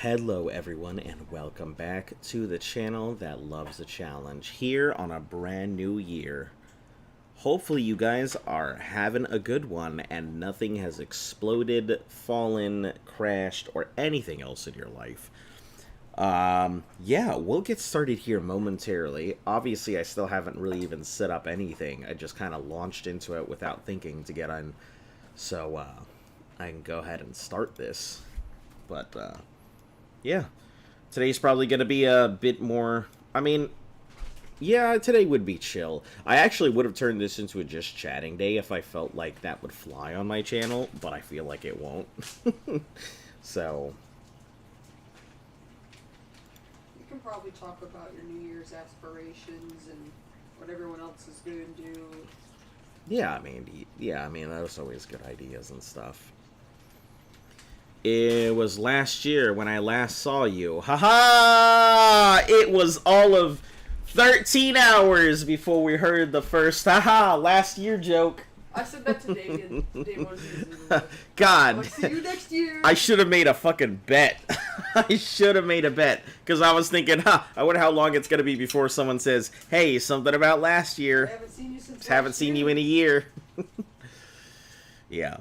Hello everyone and welcome back to the channel that loves a challenge here on a brand new year. Hopefully you guys are having a good one and nothing has exploded, fallen, crashed, or anything else in your life. Yeah, we'll get started here momentarily. Obviously I still haven't really even set up anything. I just kind of launched into it without thinking to get on. So I can go ahead and start this. But yeah, today's probably going to be a bit more, yeah, today would be chill. I actually would have turned this into a just chatting day if I felt like that would fly on my channel, but I feel like it won't. So, you can probably talk about your New Year's aspirations and what everyone else is going to do. yeah, that's always good ideas and stuff. It was last year when I last saw you. Haha! It was all of 13 hours before we heard the first haha last year joke. I said that to Damien. God. Like, see you next year. I should have made a fucking bet. I should have made a bet. Because I was thinking, I wonder how long it's going to be before someone says, hey, something about last year. I haven't seen you since Haven't seen you in a year. Yeah.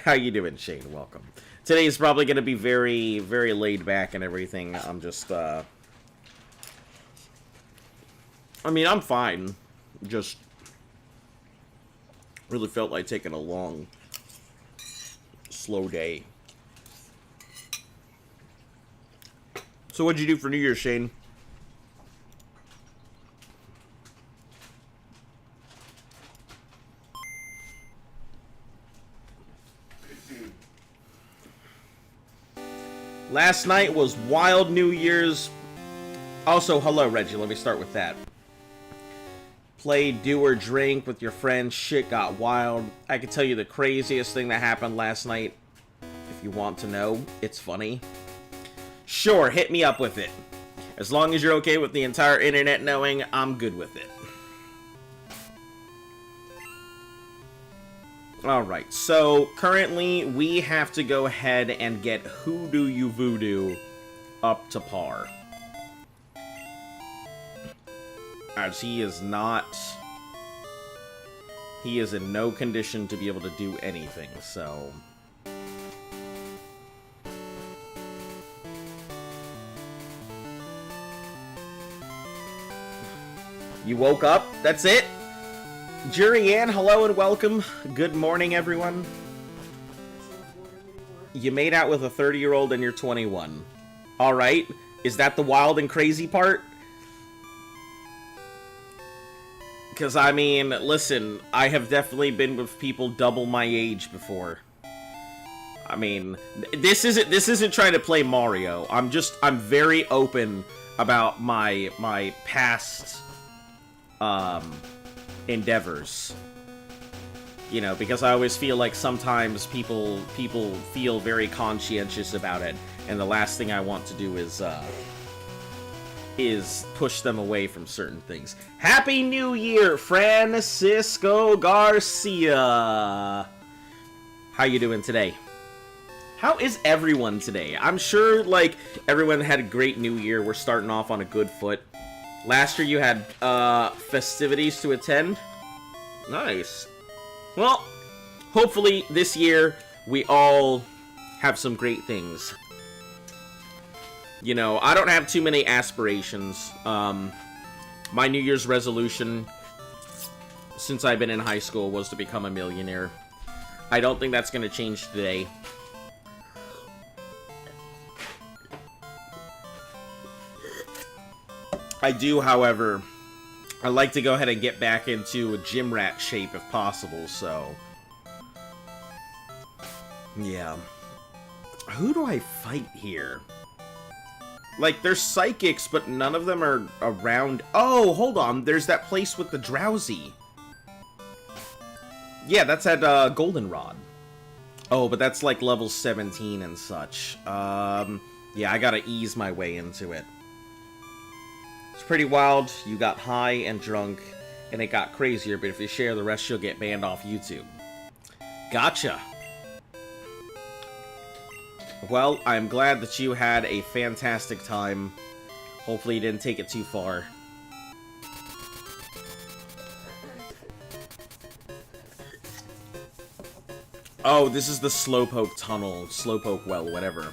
How you doing, Shane? Welcome. Today's probably going to be very, very laid back and everything. I'm just, I'm fine. Just really felt like taking a long, slow day. So what'd you do for New Year's, Shane? Last night was Wild New Year's. Also, hello, Reggie. Let me start with that. Play, do, or drink with your friends. Shit got wild. I can tell you the craziest thing that happened last night. If you want to know, it's funny. Sure, hit me up with it. As long as you're okay with the entire internet knowing, I'm good with it. Alright, so currently we have to go ahead and get Who Do You Voodoo up to par. As he is in no condition to be able to do anything, so... You woke up? That's it? Jurianne, hello and welcome. Good morning, everyone. You made out with a 30-year-old and you're 21. Alright. Is that the wild and crazy part? Because, listen, I have definitely been with people double my age before. This isn't trying to play Mario. I'm very open about my past, endeavors, you know, because I always feel like sometimes people feel very conscientious about it, and the last thing I want to do is push them away from certain things. Happy New Year, Francisco Garcia. How you doing today? How is everyone today? I'm sure like everyone had a great New Year. We're starting off on a good foot. Last year you had festivities to attend. Nice. Well, hopefully this year we all have some great things. You know, I don't have too many aspirations. My New Year's resolution since I've been in high school was to become a millionaire. I don't think that's going to change today. I do, however, I like to go ahead and get back into a gym rat shape if possible, so... Yeah. Who do I fight here? Like, there's psychics, but none of them are around... Oh, hold on, there's that place with the drowsy. Yeah, that's at Goldenrod. Oh, but that's like level 17 and such. Yeah, I gotta ease my way into it. It's pretty wild. You got high and drunk, and it got crazier, but if you share the rest, you'll get banned off YouTube. Gotcha. Well, I'm glad that you had a fantastic time. Hopefully you didn't take it too far. Oh, this is the Slowpoke Tunnel, Slowpoke Well, whatever.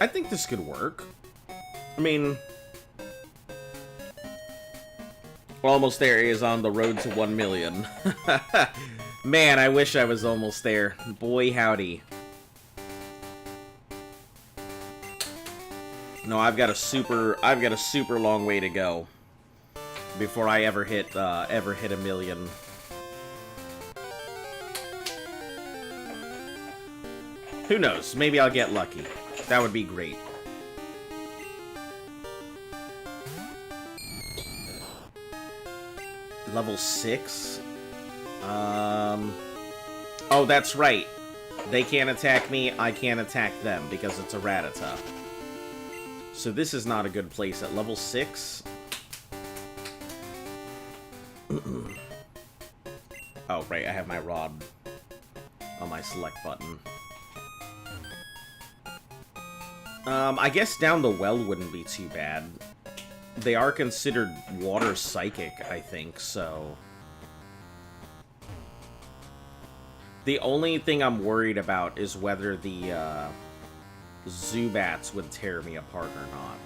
I think this could work. I mean... Almost there is on the road to 1 million. Man, I wish I was almost there. Boy, howdy. No, I've got a super long way to go before I ever hit 1 million. Who knows? Maybe I'll get lucky. That would be great. Level 6? Oh, that's right. They can't attack me, I can't attack them, because it's a Rattata. So this is not a good place at level 6. Oh, right, I have my rod on my select button. I guess down the well wouldn't be too bad. They are considered water psychic, I think, so... The only thing I'm worried about is whether the, Zubats would tear me apart or not.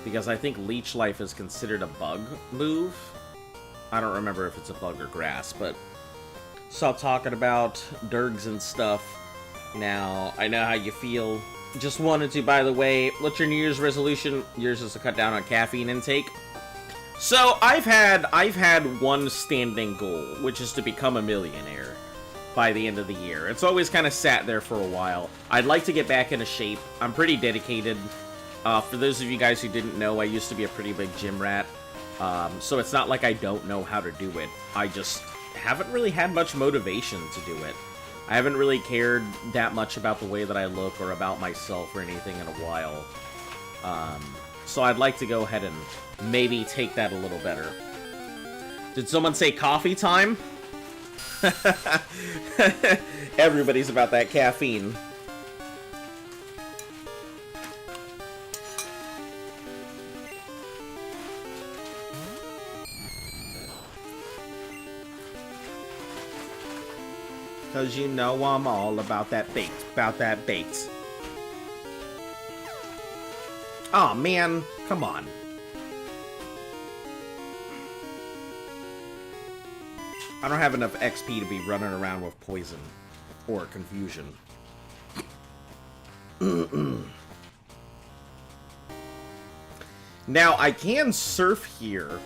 Because I think Leech Life is considered a bug move. I don't remember if it's a bug or grass, but... Stop talking about Durgs and stuff. Now, I know how you feel. Just wanted to, by the way, what's your New Year's resolution? Yours is to cut down on caffeine intake. So, I've had one standing goal, which is to become a millionaire by the end of the year. It's always kind of sat there for a while. I'd like to get back into shape. I'm pretty dedicated. For those of you guys who didn't know, I used to be a pretty big gym rat. So it's not like I don't know how to do it. I just haven't really had much motivation to do it. I haven't really cared that much about the way that I look or about myself or anything in a while. So I'd like to go ahead and maybe take that a little better. Did someone say coffee time? Everybody's about that caffeine. Cause you know I'm all about that baked, Aw, man, come on. I don't have enough XP to be running around with poison or confusion. Now, I can surf here,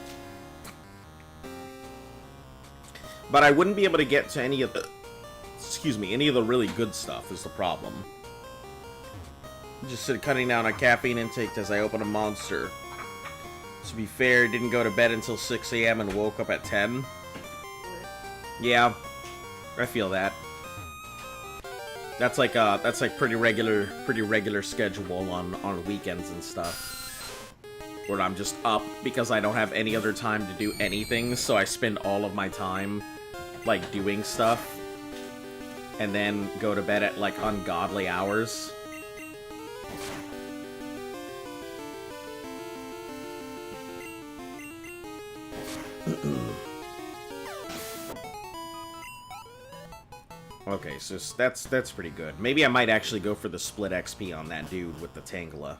but I wouldn't be able to get to any of the... Excuse me, any of the really good stuff is the problem. Just cutting down on caffeine intake as I open a monster. To be fair, didn't go to bed until 6 AM and woke up at 10. Yeah, I feel that. That's like pretty regular schedule on weekends and stuff. Where I'm just up because I don't have any other time to do anything, so I spend all of my time like doing stuff. And then go to bed at, like, ungodly hours. Okay, so that's pretty good. Maybe I might actually go for the split XP on that dude with the Tangela.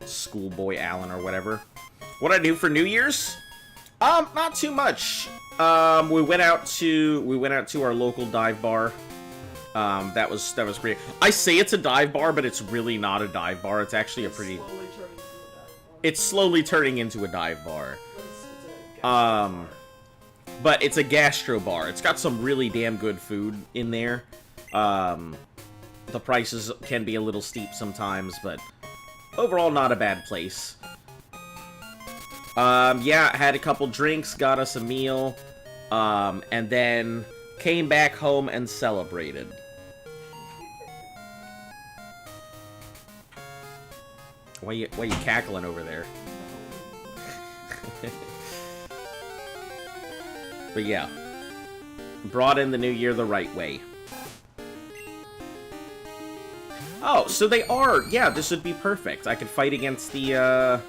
Schoolboy Allen or whatever. What'd I do for New Year's? Not too much. We went out to our local dive bar. That was pretty. I say it's a dive bar, but it's really not a dive bar. It's actually a pretty. It's slowly turning into a dive bar. But it's a gastro bar. It's got some really damn good food in there. The prices can be a little steep sometimes, but overall not a bad place. Yeah, had a couple drinks, got us a meal, and then came back home and celebrated. Why you cackling over there? But yeah. Brought in the new year the right way. Oh, so they are. Yeah, this would be perfect. I could fight against the,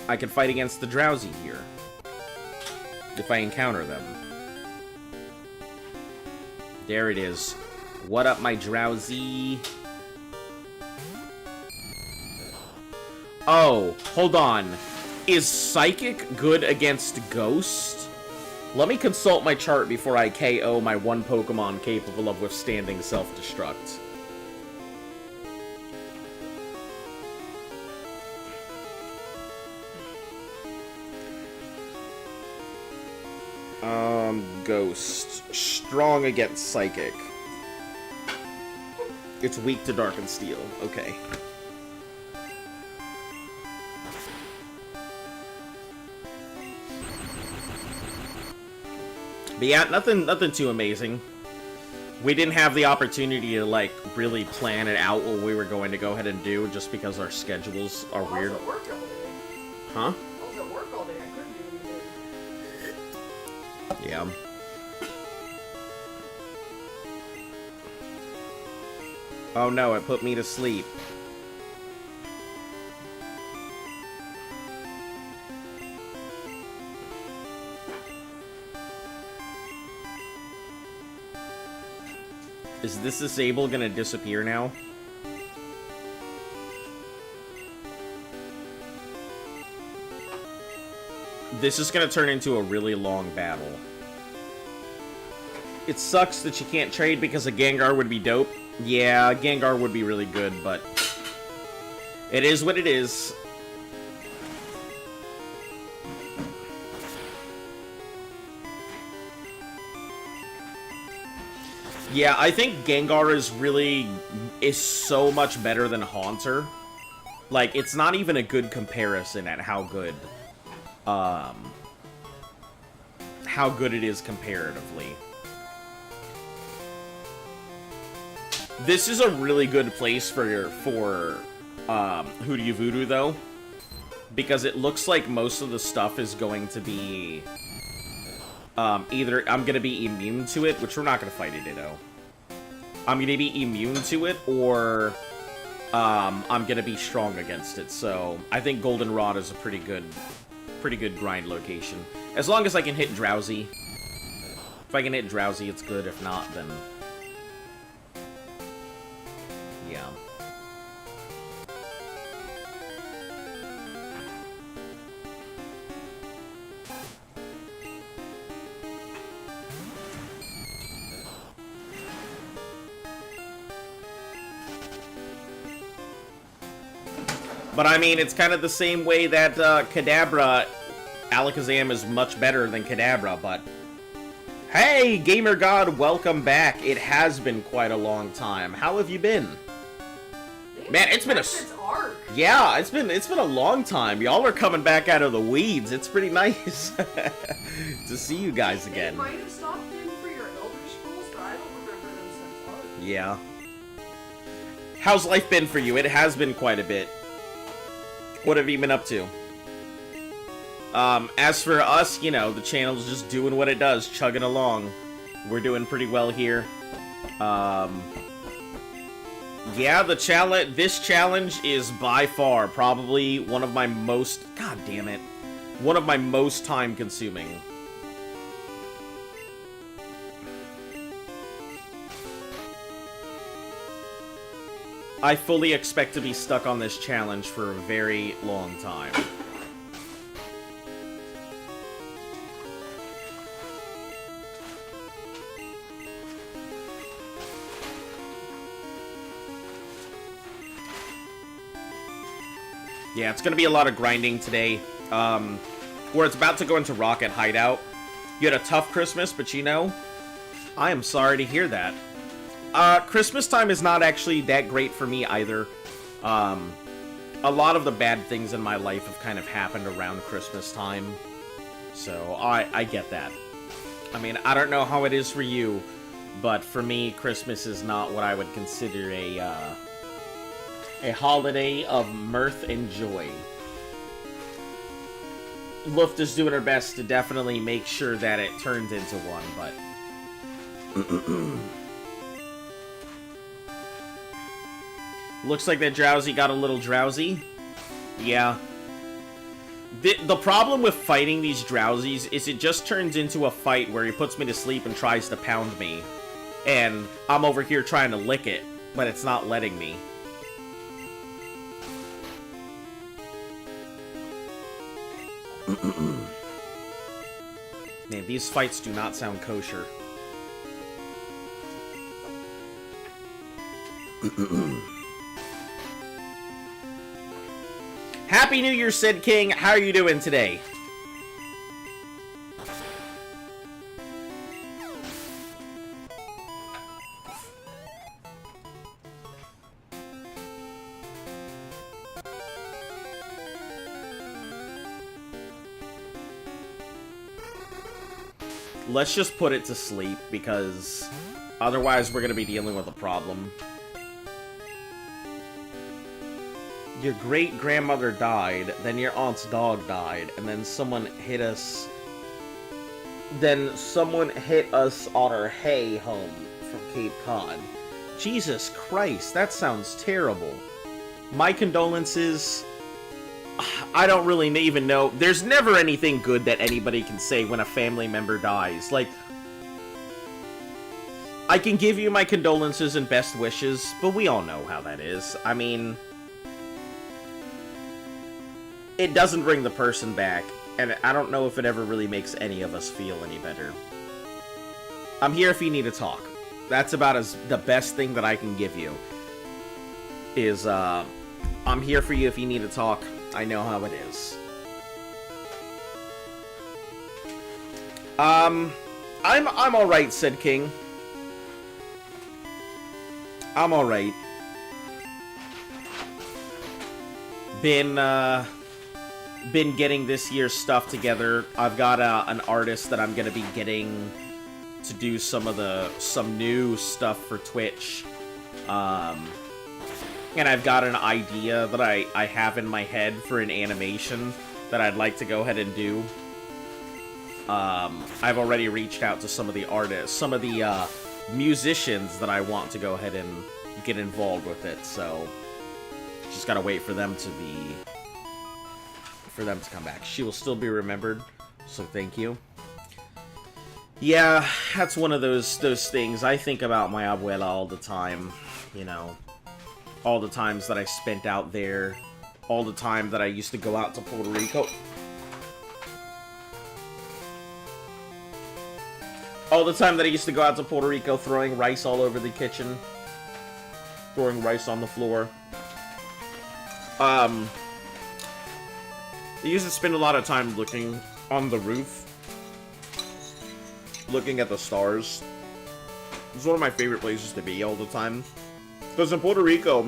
I could fight against the Drowsy here. If I encounter them. There it is. What up, my Drowsy? Oh, hold on. Is Psychic good against Ghost? Let me consult my chart before I KO my one Pokemon capable of withstanding self-destruct. Ghost. Strong against Psychic. It's weak to Dark and Steel. Okay. But yeah, nothing too amazing. We didn't have the opportunity to, like, really plan it out what we were going to go ahead and do, just because our schedules are weird. I was at work all day. Huh? I was at work all day. I couldn't do anything. Yeah. Oh no, it put me to sleep. Is this disable gonna disappear now? This is gonna turn into a really long battle. It sucks that you can't trade because a Gengar would be dope. Yeah, Gengar would be really good, but it is what it is. Yeah, I think Gengar is so much better than Haunter. Like, it's not even a good comparison at how good it is comparatively. This is a really good place for Hoodoo Voodoo, though, because it looks like most of the stuff is going to be either I'm going to be immune to it, which we're not going to fight a Ditto. I'm going to be immune to it, or I'm going to be strong against it. So I think Goldenrod is a pretty good grind location. As long as I can hit Drowsy. If I can hit Drowsy, it's good. If not, then yeah. But I mean, it's kind of the same way that Kadabra, Alakazam is much better than Kadabra, but hey, Gamer God, welcome back. It has been quite a long time. How have you been? Man, it's been arc. Yeah, it's been a long time. Y'all are coming back out of the weeds. It's pretty nice to see you guys again. They might have stopped in for your Elder Scrolls, but I don't remember them since arc. Yeah. How's life been for you? It has been quite a bit. What have you been up to? As for us, you know, the channel's just doing what it does, chugging along. We're doing pretty well here. Yeah, this challenge is by far probably one of my most, god damn it, one of my most time consuming. I fully expect to be stuck on this challenge for a very long time. Yeah, it's gonna be a lot of grinding today. We're about to go into Rocket Hideout. You had a tough Christmas, but you know, I am sorry to hear that. Christmas time is not actually that great for me either. A lot of the bad things in my life have kind of happened around Christmas time. So, I get that. I mean, I don't know how it is for you, but for me, Christmas is not what I would consider a holiday of mirth and joy. Luft is doing her best to definitely make sure that it turns into one, but... Looks like that Drowsy got a little drowsy. Yeah. The problem with fighting these Drowsies is it just turns into a fight where he puts me to sleep and tries to pound me. And I'm over here trying to lick it, but it's not letting me. Man, these fights do not sound kosher. Happy New Year, Sid King. How are you doing today? Let's just put it to sleep, because otherwise we're going to be dealing with a problem. Your great-grandmother died, then your aunt's dog died, and then someone hit us... Then someone hit us on our hay home from Cape Cod. Jesus Christ, that sounds terrible. My condolences... I don't really even know. There's never anything good that anybody can say when a family member dies. Like, I can give you my condolences and best wishes, but we all know how that is. I mean, it doesn't bring the person back, and I don't know if it ever really makes any of us feel any better. I'm here if you need to talk. That's about the best thing that I can give you. Is, I'm here for you if you need to talk. I know how it is. I'm alright, said King. I'm alright. Been getting this year's stuff together. I've got an artist that I'm gonna be getting to do some new stuff for Twitch. And I've got an idea that I have in my head for an animation that I'd like to go ahead and do. I've already reached out to some of the artists, some of the musicians that I want to go ahead and get involved with it, so just gotta wait for them to come back. She will still be remembered, so thank you. Yeah, that's one of those things. I think about my abuela all the time, you know. All the times that I spent out there. All the time that I used to go out to Puerto Rico. All the time that I used to go out to Puerto Rico throwing rice all over the kitchen. Throwing rice on the floor. I used to spend a lot of time looking on the roof. Looking at the stars. It's one of my favorite places to be all the time. Because in Puerto Rico,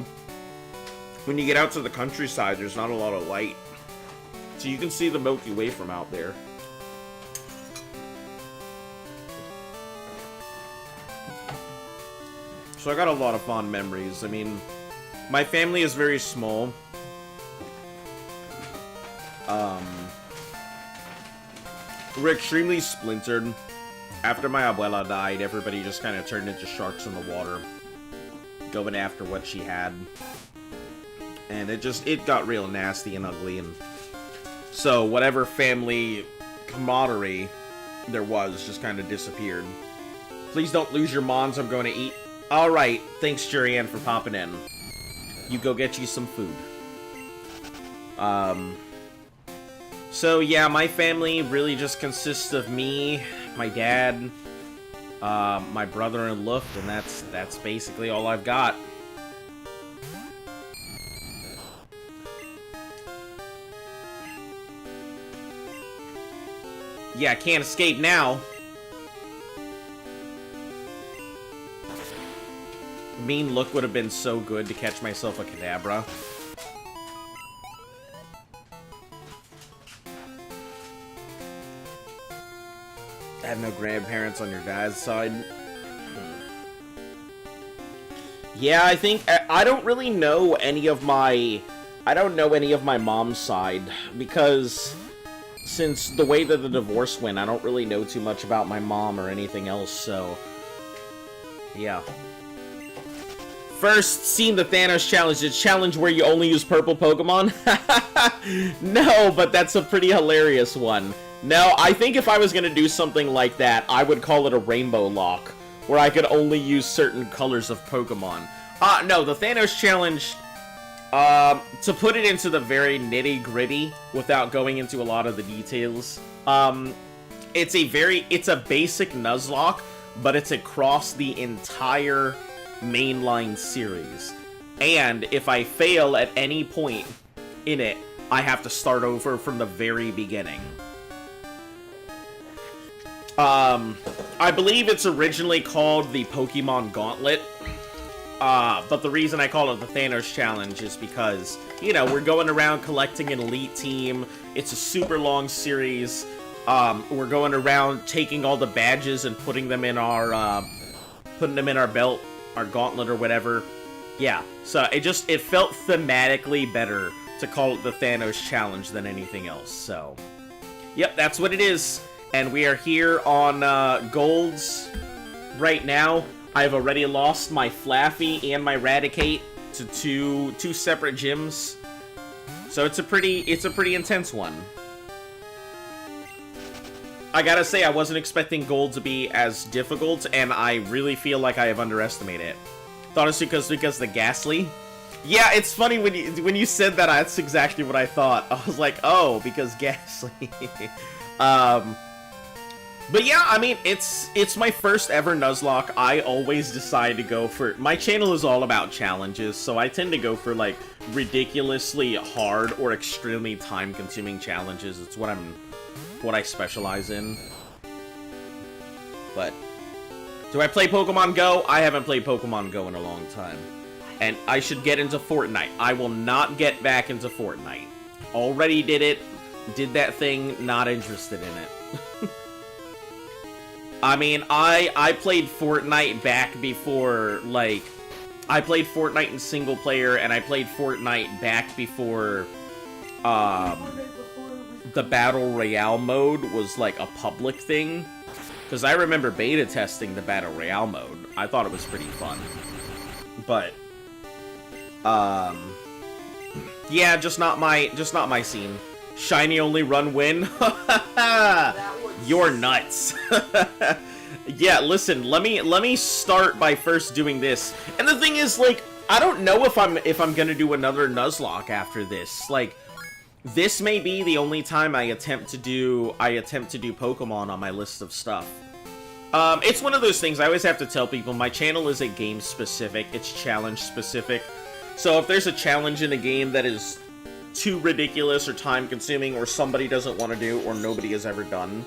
when you get out to the countryside, there's not a lot of light. So you can see the Milky Way from out there. So I got a lot of fond memories. I mean, my family is very small. We're extremely splintered. After my abuela died, everybody just kind of turned into sharks in the water. Going after what she had. And it got real nasty and ugly, and so whatever family camaraderie there was just kind of disappeared. Please don't lose your mons, I'm going to eat. Alright, thanks Jurianne for popping in. You go get you some food. So yeah, my family really just consists of me, my dad, my brother and Luft, and that's basically all I've got. Yeah, I can't escape now. Mean look would have been so good to catch myself a Kadabra. I have no grandparents on your dad's side. Yeah, I think I don't really know any of my mom's side because since the way that the divorce went, I don't really know too much about my mom or anything else, so... yeah. First, seen the Thanos challenge. It's a challenge where you only use purple Pokemon? No, but that's a pretty hilarious one. No, I think if I was gonna do something like that, I would call it a Rainbow Lock, where I could only use certain colors of Pokemon. No, the Thanos challenge, to put it into the very nitty-gritty, without going into a lot of the details, it's a basic Nuzlocke, but it's across the entire mainline series. And if I fail at any point in it, I have to start over from the very beginning. I believe it's originally called the Pokemon Gauntlet, but the reason I call it the Thanos Challenge is because, you know, we're going around collecting an elite team. It's a super long series. We're going around taking all the badges and putting them in our belt, our gauntlet or whatever. Yeah, so it felt thematically better to call it the Thanos Challenge than anything else, so... yep, that's what it is. And we are here on Golds right now. I've already lost my Flaffy and my Raticate to two separate gyms. So it's a pretty intense one. I gotta say, I wasn't expecting Gold to be as difficult, and I really feel like I have underestimated it. Thought it's because the Ghastly. Yeah, it's funny when you said that. That's exactly what I thought. I was like, oh, because Ghastly. But yeah, I mean, it's my first ever Nuzlocke. I always decide to go for... my channel is all about challenges, so I tend to go for, like, ridiculously hard or extremely time-consuming challenges. It's what I specialize in. But do I play Pokemon Go? I haven't played Pokemon Go in a long time. And I should get into Fortnite. I will not get back into Fortnite. Already did it. Did that thing. Not interested in it. I mean, I played Fortnite back before, like... I played Fortnite in single player, and I played Fortnite back before, the Battle Royale mode was, like, a public thing. Because I remember beta testing the Battle Royale mode. I thought it was pretty fun. But, yeah, just not my scene. Shiny only run win? You're nuts. Yeah, listen, let me start by first doing this. And the thing is, like, I don't know if I'm gonna do another Nuzlocke after this. Like, this may be the only time I attempt to do Pokemon on my list of stuff. It's one of those things I always have to tell people, my channel isn't game specific, it's challenge specific. So if there's a challenge in a game that is too ridiculous or time consuming or somebody doesn't want to do or nobody has ever done,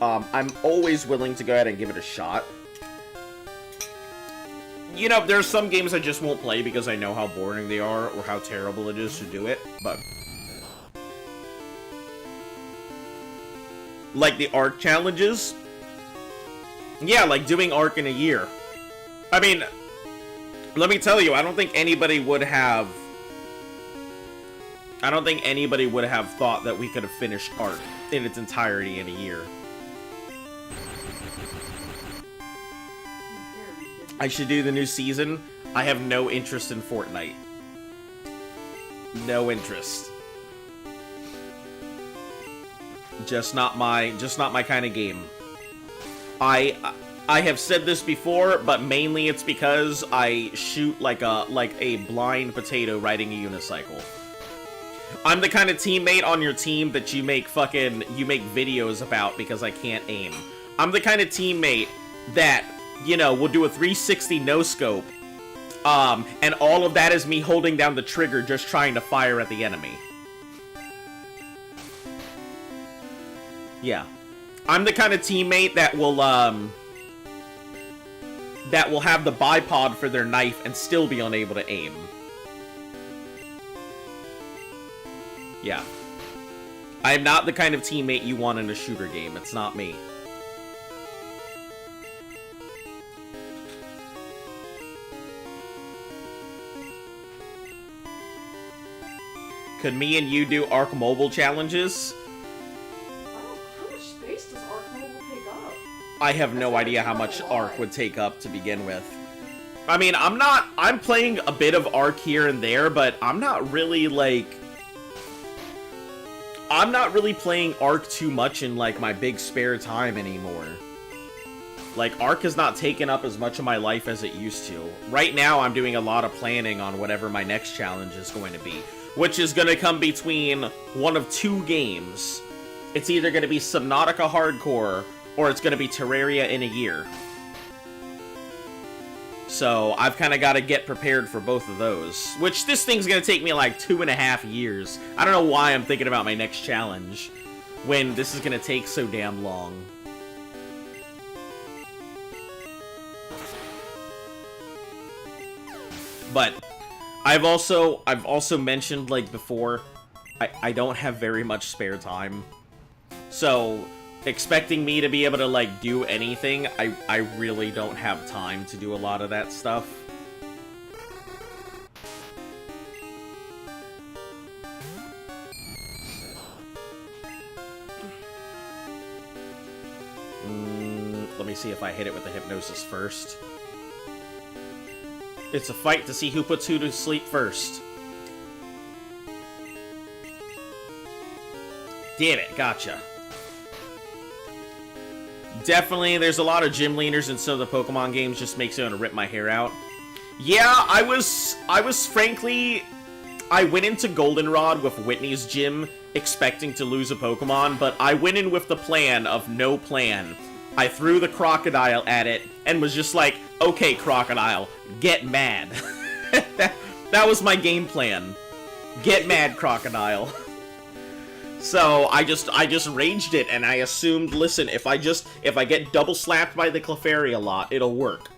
I'm always willing to go ahead and give it a shot. You know, there's some games I just won't play because I know how boring they are or how terrible it is to do it, but... like the Arc challenges? Yeah, like doing Arc in a year. I mean, let me tell you, I don't think anybody would have thought that we could have finished Arc in its entirety in a year. I should do the new season. I have no interest in Fortnite. No interest. Just not my kind of game. I have said this before, but mainly it's because I shoot like a blind potato riding a unicycle. I'm the kind of teammate on your team that you make videos about because I can't aim. I'm the kind of teammate that, you know, will do a 360 no-scope, and all of that is me holding down the trigger just trying to fire at the enemy. Yeah. I'm the kind of teammate that will have the bipod for their knife and still be unable to aim. Yeah. I am not the kind of teammate you want in a shooter game. It's not me. Could me and you do Arc Mobile challenges? I have no idea how much Arc would take up to begin with. I mean, I'm playing a bit of Arc here and there, but I'm not really, like... I'm not really playing Arc too much in, like, my big spare time anymore. Like, Arc has not taken up as much of my life as it used to. Right now, I'm doing a lot of planning on whatever my next challenge is going to be, which is going to come between one of two games. It's either going to be Subnautica Hardcore, or it's going to be Terraria in a year. So, I've kind of got to get prepared for both of those. Which, this thing's going to take me like 2.5 years. I don't know why I'm thinking about my next challenge, when this is going to take so damn long. But, I've also mentioned, like, before, I don't have very much spare time. So, expecting me to be able to, like, do anything, I really don't have time to do a lot of that stuff. Let me see if I hit it with the hypnosis first. It's a fight to see who puts who to sleep first. Damn it, gotcha. Definitely, there's a lot of gym leaders in some of the Pokemon games, just makes it want to rip my hair out. Yeah, I was frankly, I went into Goldenrod with Whitney's gym expecting to lose a Pokemon, but I went in with the plan of no plan. I threw the Crocodile at it, and was just like, okay, Crocodile, get mad. that was my game plan. Get mad, Crocodile. So, I just raged it, and I assumed, listen, if I get double slapped by the Clefairy a lot, it'll work.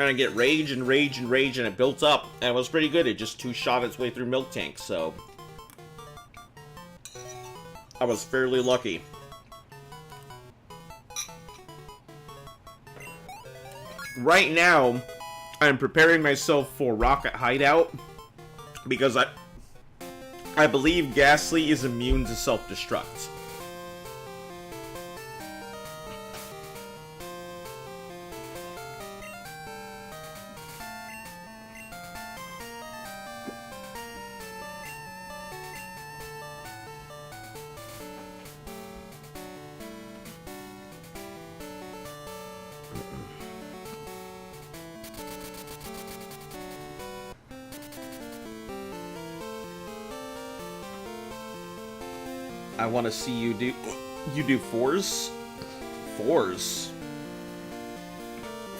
And I get rage and rage and rage, and it built up, and it was pretty good. It just two-shot its way through Milk Tank, so... I was fairly lucky. Right now, I'm preparing myself for Rocket Hideout, because I believe Ghastly is immune to self-destruct. I want to see you do... You do fours? Fours.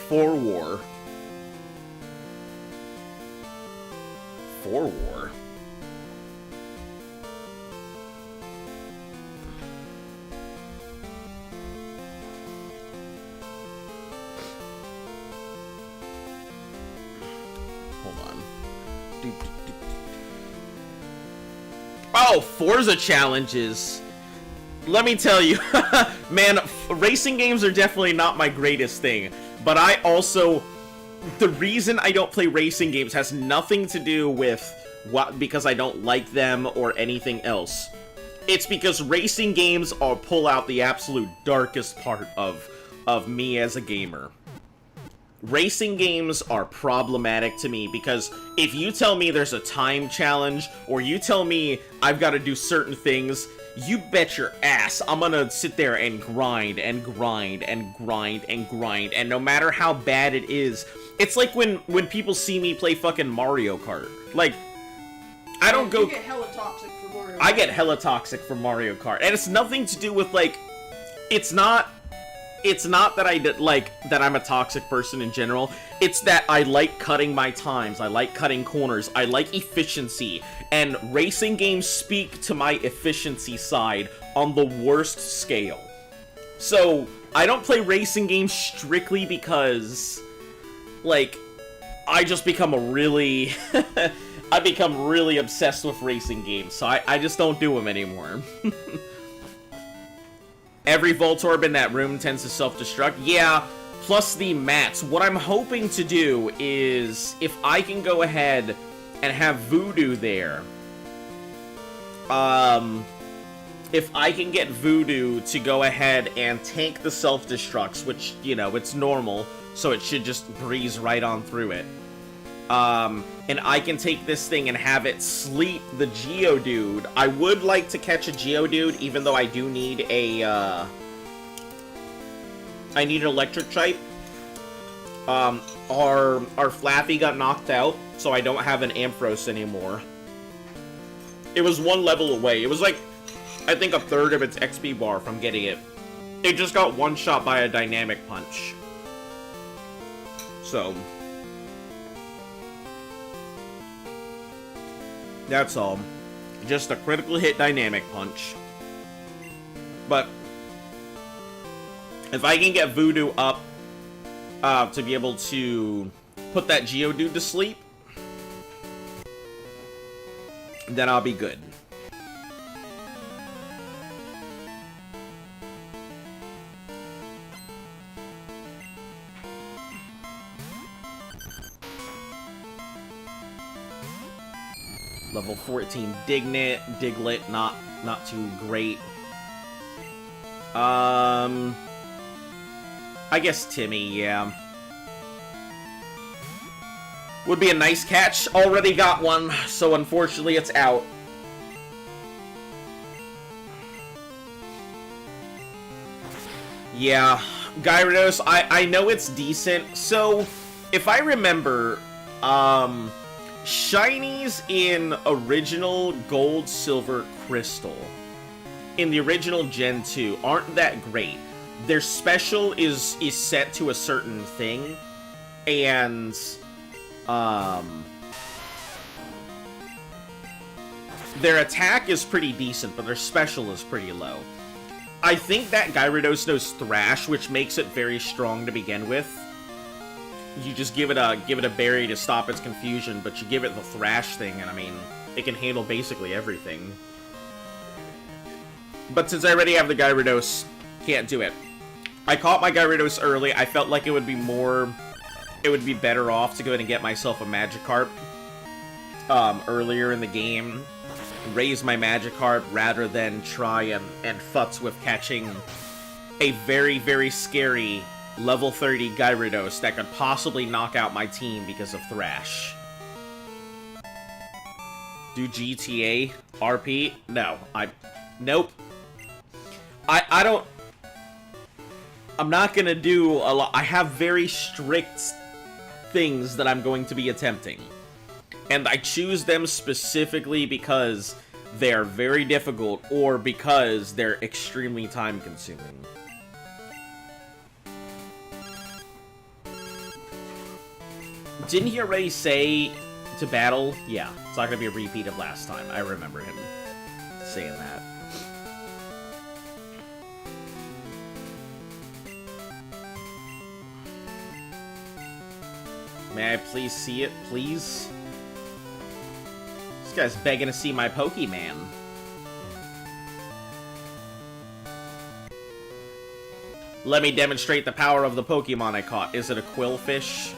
For war. For war. Hold on. Oh, Forza challenges. Let me tell you, man, racing games are definitely not my greatest thing. But I also, the reason I don't play racing games has nothing to do with because I don't like them or anything else. It's because racing games pull out the absolute darkest part of me as a gamer. Racing games are problematic to me because if you tell me there's a time challenge or you tell me I've got to do certain things, you bet your ass I'm gonna sit there and grind and grind and grind and grind, and no matter how bad it is, it's like when people see me play fucking Mario Kart. Like, I don't go... You get hella toxic for Mario Kart. I get hella toxic for Mario Kart, and it's nothing to do with, like, it's not that I'm a toxic person in general. It's that I like cutting my times. I like cutting corners. I like efficiency. And racing games speak to my efficiency side on the worst scale. So, I don't play racing games strictly because, like, I just become a really... I become really obsessed with racing games. So I just don't do them anymore. Every Voltorb in that room tends to self-destruct. Yeah, plus the mats. What I'm hoping to do is, if I can go ahead and have Voodoo there, if I can get Voodoo to go ahead and tank the self-destructs, which, you know, it's normal, so it should just breeze right on through it. And I can take this thing and have it sleep the Geodude. I would like to catch a Geodude, even though I do need a, I need an electric type. Our Flappy got knocked out, so I don't have an Ampharos anymore. It was one level away. It was like, I think a third of its XP bar from getting it. It just got one-shot by a dynamic punch. So, that's all. Just a critical hit dynamic punch. But if I can get Voodoo up to be able to put that Geodude to sleep, then I'll be good. Level 14 Diglett, not too great. I guess Timmy, yeah. Would be a nice catch. Already got one, so unfortunately it's out. Yeah, Gyarados, I know it's decent. So, if I remember, shinies in original Gold, Silver, Crystal, in the original Gen 2, aren't that great. Their special is set to a certain thing, and their attack is pretty decent, but their special is pretty low. I think that Gyarados knows Thrash, which makes it very strong to begin with. You just give it a berry to stop its confusion, but you give it the Thrash thing, and I mean, it can handle basically everything. But since I already have the Gyarados, can't do it. I caught my Gyarados early. I felt like it would be better off to go ahead and get myself a Magikarp earlier in the game, raise my Magikarp rather than try and futz with catching a very, very scary level 30 Gyarados that could possibly knock out my team because of Thrash. Do GTA RP? No. Nope. I'm not gonna do a lot. I have very strict things that I'm going to be attempting. And I choose them specifically because they're very difficult or because they're extremely time consuming. Didn't he already say to battle? Yeah, it's not gonna be a repeat of last time. I remember him saying that. May I please see it, please? This guy's begging to see my Pokemon. Let me demonstrate the power of the Pokemon I caught. Is it a Quillfish?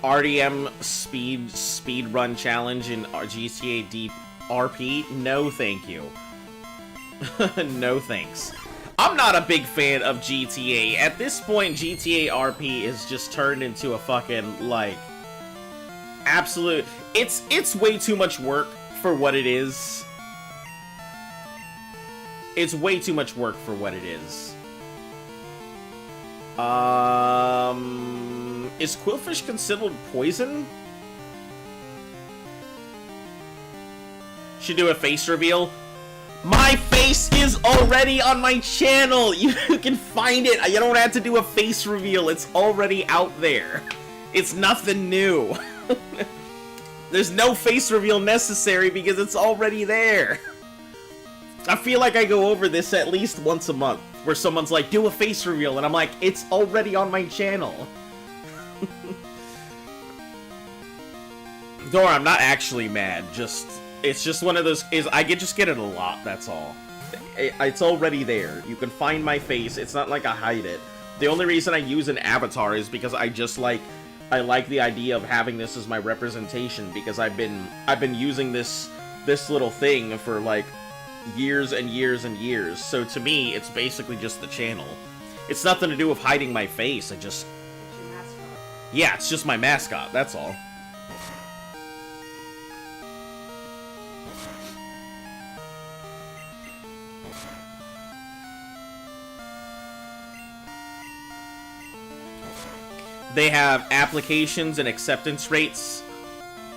RDM speed run challenge in GTA Deep RP? No, thank you. No thanks. I'm not a big fan of GTA. At this point, GTA RP is just turned into a fucking, like, absolute... It's way too much work for what it is. It's way too much work for what it is. Is Quillfish considered poison? Should do a face reveal. My face is already on my channel! You can find it! You don't have to do a face reveal, it's already out there. It's nothing new. There's no face reveal necessary because it's already there. I feel like I go over this at least once a month, where someone's like, do a face reveal, and I'm like, it's already on my channel. Don't worry, I'm not actually mad, it's just one of those, I just get it a lot, that's all. It's already there. You can find my face, it's not like I hide it. The only reason I use an avatar is because I like the idea of having this as my representation, because I've been using this this little thing for, like, years and years and years. So to me, it's basically just the channel. It's nothing to do with hiding my face. I just... It's your mascot. Yeah, it's just my mascot, that's all. They have applications and acceptance rates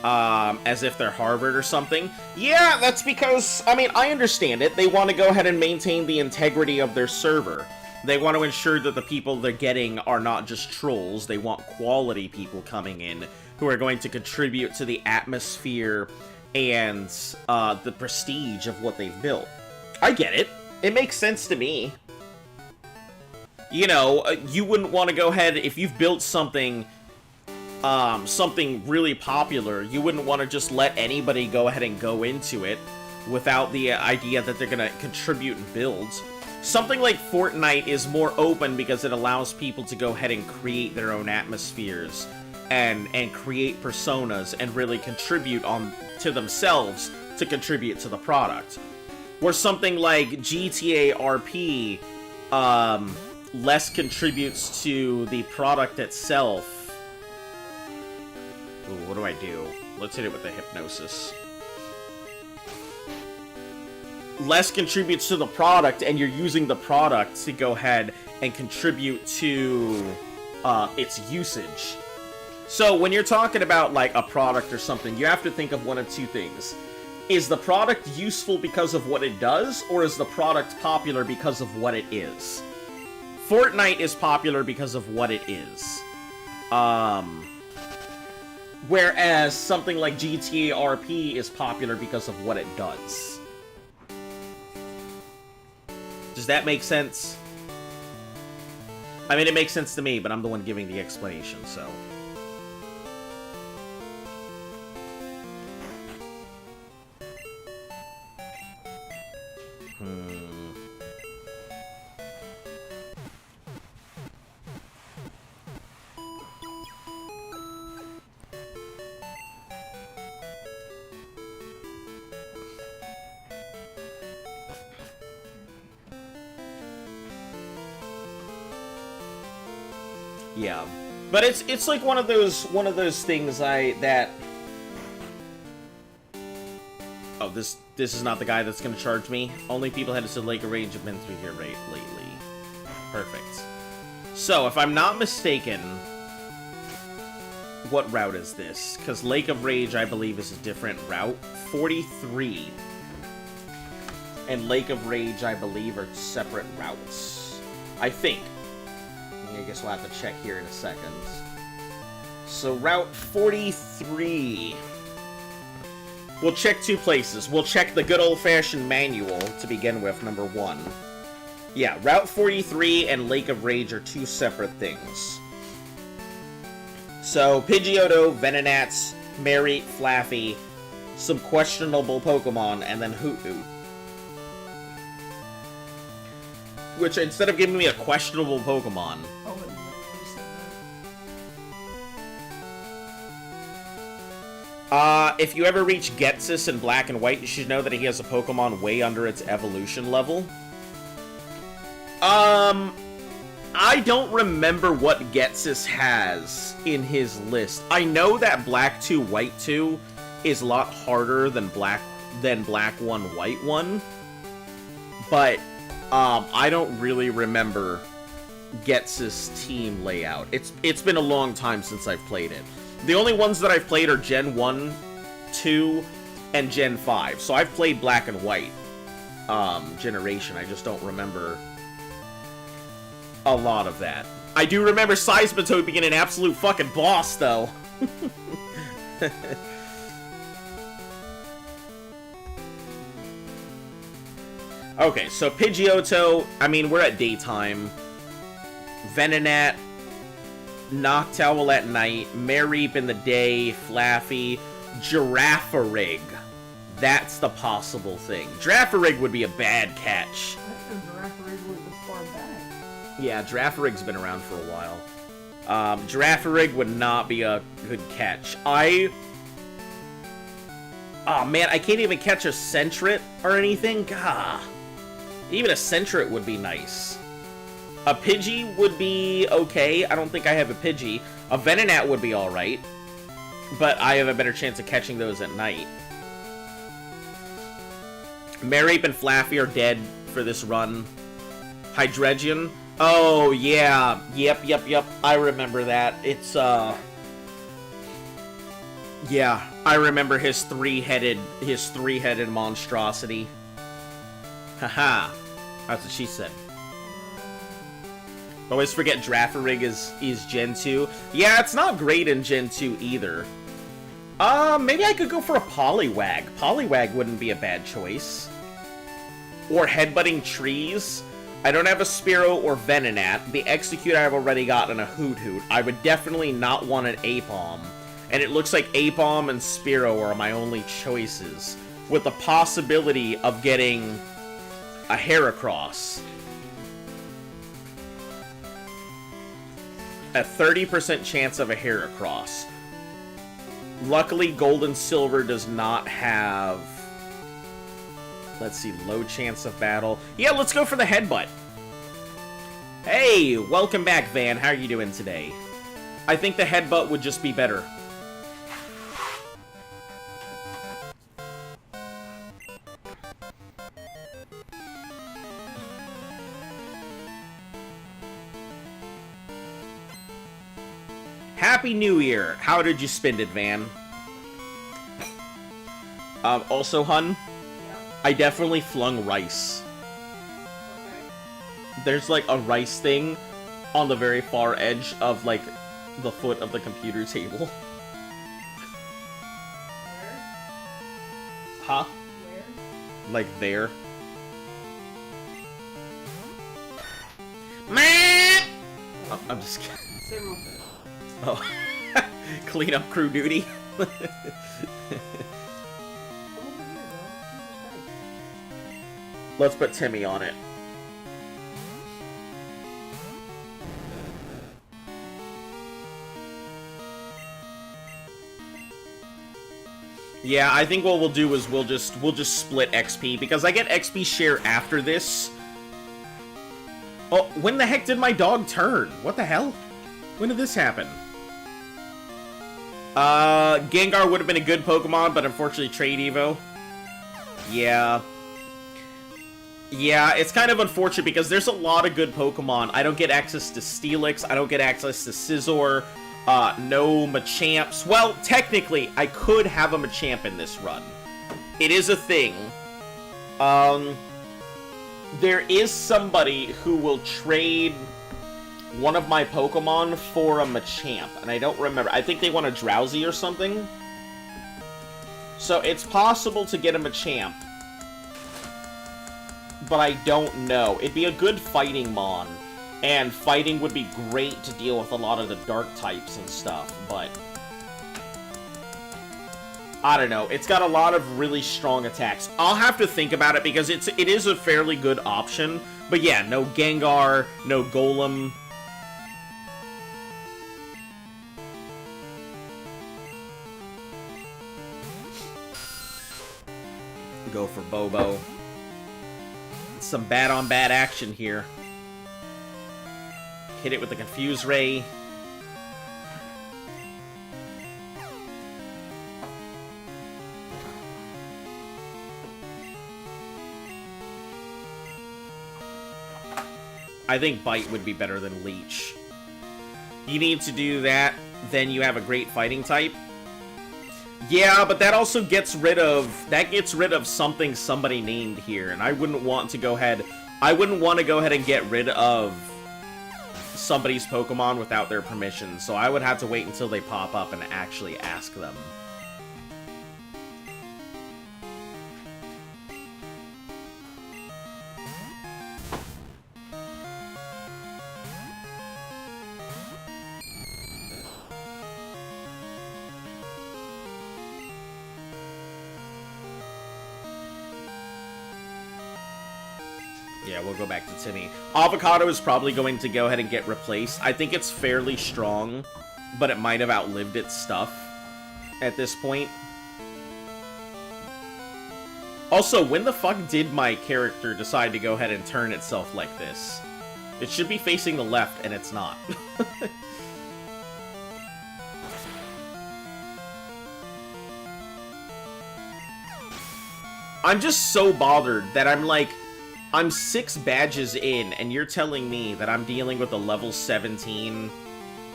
as if they're Harvard or something. Yeah, that's because, I mean, I understand it. They want to go ahead and maintain the integrity of their server. They want to ensure that the people they're getting are not just trolls. They want quality people coming in who are going to contribute to the atmosphere and the prestige of what they've built. I get it. It makes sense to me. You know, you wouldn't want to go ahead, if you've built something, something really popular, you wouldn't want to just let anybody go ahead and go into it without the idea that they're going to contribute and build. Something like Fortnite is more open because it allows people to go ahead and create their own atmospheres and create personas and really contribute to themselves to contribute to the product. Where something like GTA RP, less contributes to the product itself. Ooh, what do I do? Let's hit it with the hypnosis. Less contributes to the product, and you're using the product to go ahead and contribute to its usage. So when you're talking about like a product or something, you have to think of one of two things. Is the product useful because of what it does, or is the product popular because of what it is? Fortnite is popular because of what it is. Whereas something like GTA RP is popular because of what it does. Does that make sense? I mean, it makes sense to me, but I'm the one giving the explanation, so... Yeah, but it's like one of those things that. Oh, this is not the guy that's gonna charge me. Only people headed to Lake of Rage have been through here lately. Perfect. So, if I'm not mistaken, what route is this? Because Lake of Rage, I believe, is a different route. 43 and Lake of Rage, I believe, are separate routes. I think. I guess we'll have to check here in a second. So, Route 43. We'll check two places. We'll check the good old-fashioned manual to begin with, number 1. Yeah, Route 43 and Lake of Rage are two separate things. So, Pidgeotto, Venonats, Mareep, Flaffy, some questionable Pokemon, and then Hoot-Hoot. Which, instead of giving me a questionable Pokemon... Oh, and you said that. If you ever reach Getsis in Black and White, you should know that he has a Pokemon way under its evolution level. I don't remember what Getsis has in his list. I know that Black 2, White 2 is a lot harder than Black 1, White 1. But... I don't really remember Getsis' team layout. It's been a long time since I've played it. The only ones that I've played are Gen 1, 2, and Gen 5. So I've played Black and White generation. I just don't remember a lot of that. I do remember Seismitoad being an absolute fucking boss, though. Okay, so Pidgeotto, I mean, we're at daytime. Venonat, Noctowl at night, Mareep in the day, Flaffy, Girafarig. That's the possible thing. Girafarig would be a bad catch. I think Girafarig was this far back. Yeah, Girafarig's been around for a while. Girafarig would not be a good catch. Oh man, I can't even catch a Sentret or anything. Gah. Even a Sentret would be nice. A Pidgey would be okay. I don't think I have a Pidgey. A Venonat would be alright. But I have a better chance of catching those at night. Mareep and Flaffy are dead for this run. Hydreigon. Oh, yeah. Yep. I remember that. It's, yeah, I remember his three-headed monstrosity. Haha. That's what she said. Always forget Drafarig is Gen 2. Yeah, it's not great in Gen 2 either. Maybe I could go for a Poliwag. Poliwag wouldn't be a bad choice. Or Headbutting Trees. I don't have a Spearow or Venonat. The Execute I've already got and a Hoot. I would definitely not want an Aipom. And it looks like Aipom and Spearow are my only choices. With the possibility of getting a Heracross. A 30% chance of a Heracross. Luckily, Gold and Silver does not have... Let's see, low chance of battle. Yeah, let's go for the Headbutt. Hey, welcome back, Van. How are you doing today? I think the Headbutt would just be better. Happy New Year! How did you spend it, Van? Also, hun, I definitely flung rice. Okay. There's, like, a rice thing on the very far edge of, like, the foot of the computer table. Where? Huh? Where? Like, there. Meh! Oh, I'm just kidding. Say real fast. Oh. Clean up crew duty. Come over here, bro. Jesus Christ. Let's put Timmy on it. Yeah, I think what we'll do is we'll just split XP because I get XP share after this. Oh, when the heck did my dog turn? What the hell? When did this happen? Gengar would have been a good Pokemon, but unfortunately Trade Evo. Yeah. Yeah, it's kind of unfortunate because there's a lot of good Pokemon. I don't get access to Steelix, I don't get access to Scizor, no Machamps. Well, technically, I could have a Machamp in this run. It is a thing. There is somebody who will trade one of my Pokemon for a Machamp, and I don't remember. I think they want a Drowsy or something. So it's possible to get a Machamp, but I don't know. It'd be a good fighting Mon, and fighting would be great to deal with a lot of the dark types and stuff, but I don't know. It's got a lot of really strong attacks. I'll have to think about it because it is a fairly good option, but yeah, no Gengar, no Golem. Go for Bobo. Some bad-on-bad action here. Hit it with the Confuse Ray. I think Bite would be better than Leech. You need to do that, then you have a great fighting type. Yeah, but that also gets rid of something somebody named here, and I wouldn't want to go ahead and get rid of somebody's Pokemon without their permission, so I would have to wait until they pop up and actually ask them. Yeah, we'll go back to Timmy. Avocado is probably going to go ahead and get replaced. I think it's fairly strong, but it might have outlived its stuff at this point. Also, when the fuck did my character decide to go ahead and turn itself like this? It should be facing the left, and it's not. I'm just so bothered that I'm 6 badges in, and you're telling me that I'm dealing with a level 17,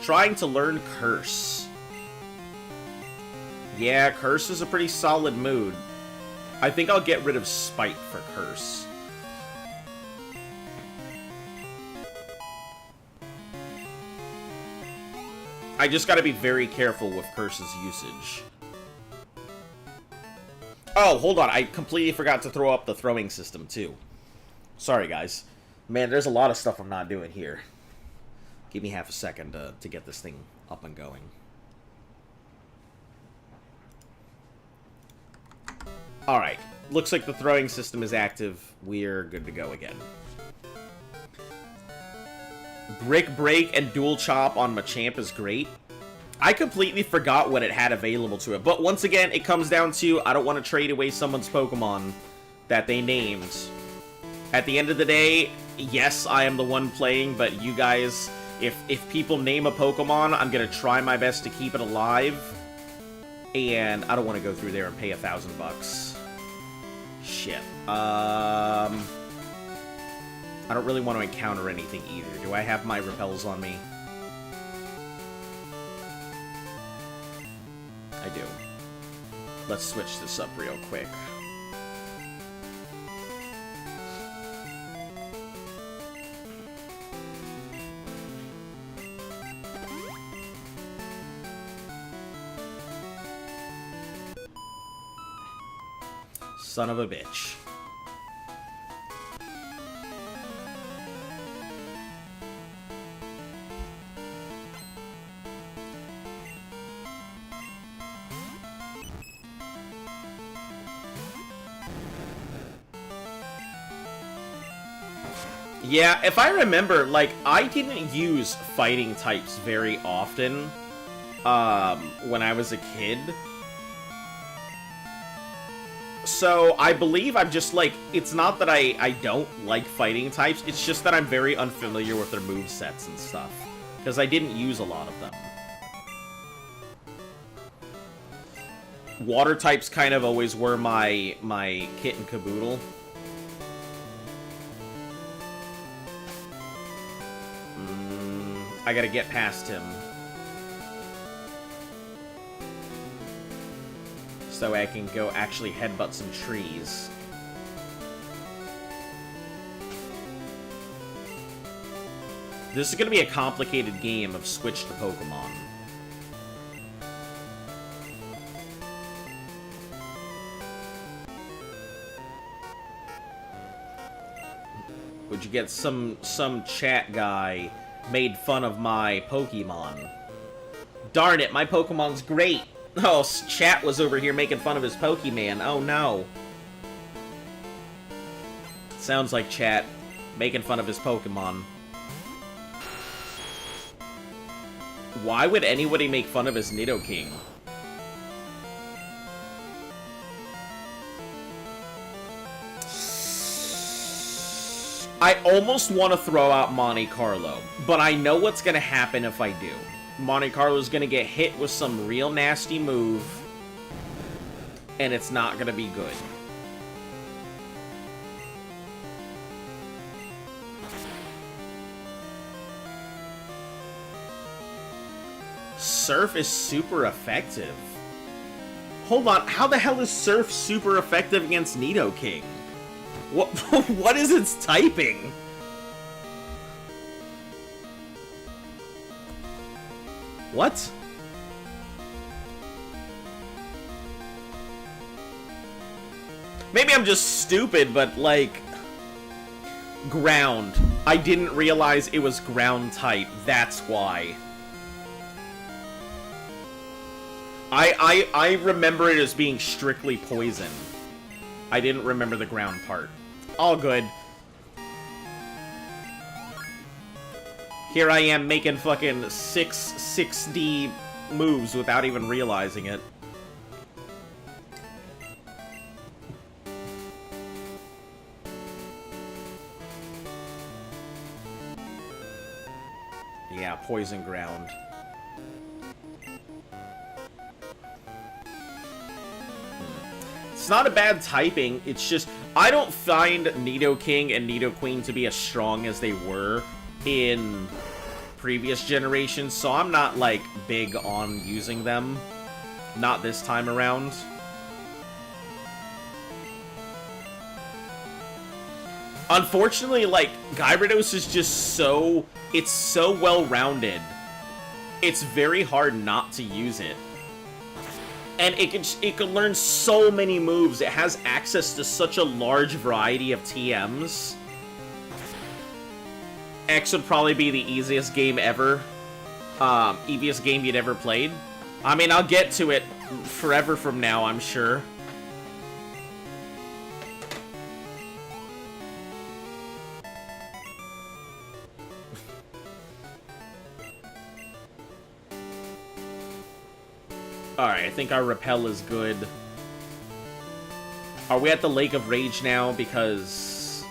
trying to learn Curse. Yeah, Curse is a pretty solid mood. I think I'll get rid of Spite for Curse. I just gotta be very careful with Curse's usage. Oh, hold on. I completely forgot to throw up the throwing system, too. Sorry, guys. Man, there's a lot of stuff I'm not doing here. Give me half a second to get this thing up and going. Alright. Looks like the throwing system is active. We're good to go again. Brick Break and Dual Chop on Machamp is great. I completely forgot what it had available to it. But once again, it comes down to, I don't want to trade away someone's Pokemon that they named. At the end of the day, yes, I am the one playing, but you guys, if people name a Pokemon, I'm going to try my best to keep it alive. And I don't want to go through there and pay $1,000. Shit. I don't really want to encounter anything either. Do I have my repels on me? I do. Let's switch this up real quick. Son of a bitch. Yeah, if I remember, like, I didn't use fighting types very often, when I was a kid. So, I believe I'm just, like, it's not that I don't like fighting types, it's just that I'm very unfamiliar with their movesets and stuff. Because I didn't use a lot of them. Water types kind of always were my kit and caboodle. I gotta get past him. So I can go actually headbutt some trees. This is gonna be a complicated game of switch the Pokemon. Would you get some chat guy made fun of my Pokemon? Darn it, my Pokemon's great! Oh, chat was over here making fun of his Pokemon. Oh no. Sounds like chat making fun of his Pokemon. Why would anybody make fun of his Nidoking? I almost want to throw out Monte Carlo, but I know what's going to happen if I do. Monte Carlo's going to get hit with some real nasty move, and it's not going to be good. Surf is super effective. Hold on, how the hell is Surf super effective against Nidoking? What, what is its typing? What? Maybe I'm just stupid, but like... Ground. I didn't realize it was ground type, that's why. I remember it as being strictly poison. I didn't remember the ground part. All good. Here I am making fucking 6D moves without even realizing it. Poison Ground. It's not a bad typing, it's just, I don't find Nidoking and Nidoqueen to be as strong as they were in previous generations, so I'm not, like, big on using them. Not this time around. Unfortunately, like, Gyarados is just so, it's so well-rounded. It's very hard not to use it. And it can learn so many moves. It has access to such a large variety of TMs. X would probably be the easiest game ever. Easiest game you'd ever played. I mean, I'll get to it forever from now, I'm sure. Alright, I think our Repel is good. Are we at the Lake of Rage now? Because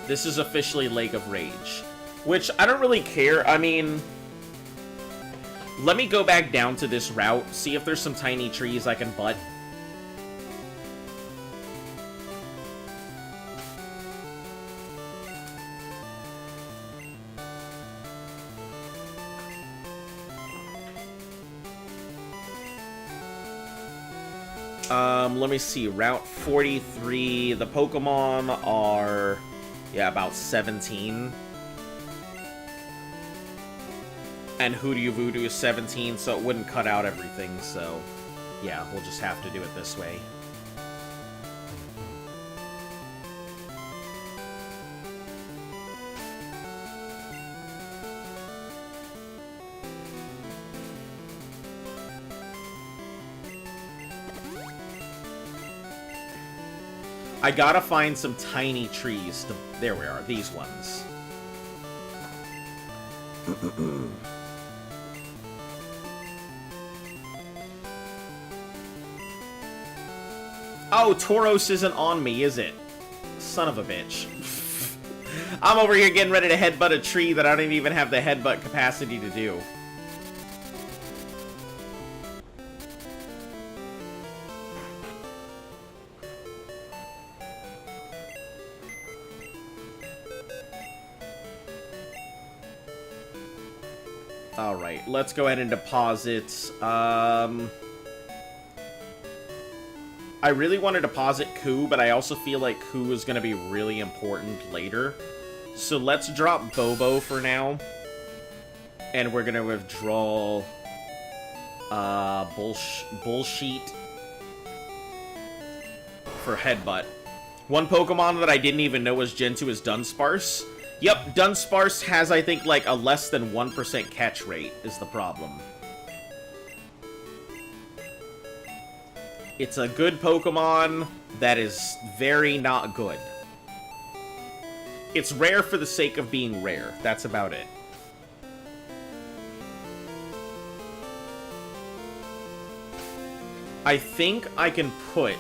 this is officially Lake of Rage. Which, I don't really care. I mean, let me go back down to this route, see if there's some tiny trees I can butt. Let me see, Route 43, the Pokemon are, yeah, about 17. And Hoodoo Voodoo is 17, so it wouldn't cut out everything, so, yeah, we'll just have to do it this way. I gotta find some tiny trees to... There we are, these ones. Oh, Tauros isn't on me, is it? Son of a bitch. I'm over here getting ready to headbutt a tree that I don't even have the headbutt capacity to do. Alright, let's go ahead and deposit. I really want to deposit Coup, but I also feel like Coup is going to be really important later. So let's drop Bobo for now. And we're going to withdraw Bullsheet for Headbutt. One Pokemon that I didn't even know was Gen 2 is Dunsparce. Yep, Dunsparce has, I think, like, a less than 1% catch rate is the problem. It's a good Pokemon that is very not good. It's rare for the sake of being rare. That's about it. I think I can put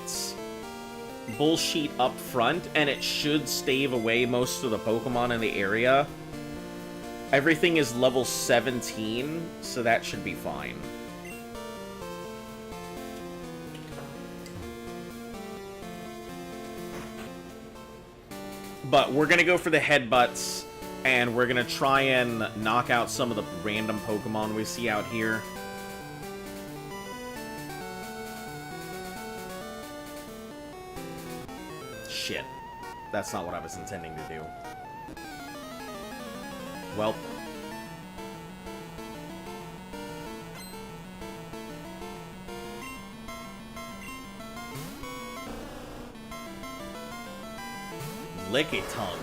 Bullsheet up front, and it should stave away most of the Pokemon in the area. Everything is level 17, so that should be fine. But we're gonna go for the headbutts, and we're gonna try and knock out some of the random Pokemon we see out here. Shit. That's not what I was intending to do. Well. Lickitung.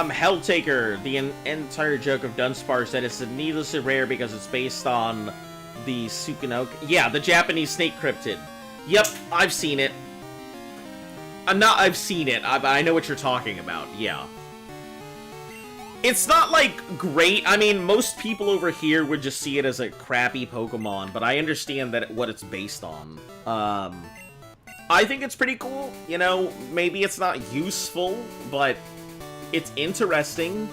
Helltaker. The entire joke of Dunsparce that it's needlessly rare because it's based on the Sukunoke. Yeah, the Japanese snake cryptid. Yep, I've seen it. I've seen it. I know what you're talking about. Yeah. It's not, like, great. I mean, most people over here would just see it as a crappy Pokemon, but I understand that what it's based on. I think it's pretty cool. You know, maybe it's not useful, but it's interesting.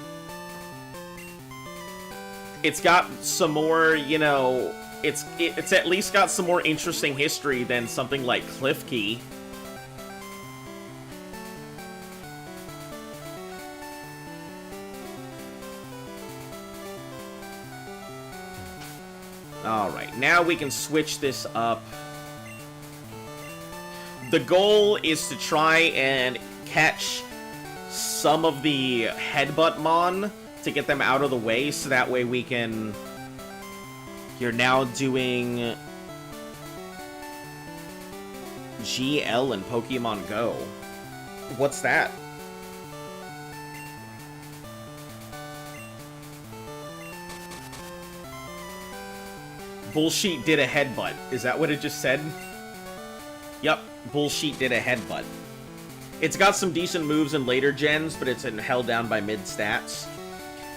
It's got some more, you know, it's at least got some more interesting history than something like Klefki. Alright, now we can switch this up. The goal is to try and catch some of the Headbutt Mon to get them out of the way, so that way we can... You're now doing... GL and Pokemon Go. What's that? Bullshit did a headbutt. Is that what it just said? Yup, Bullshit did a headbutt. It's got some decent moves in later gens, but it's held down by mid stats.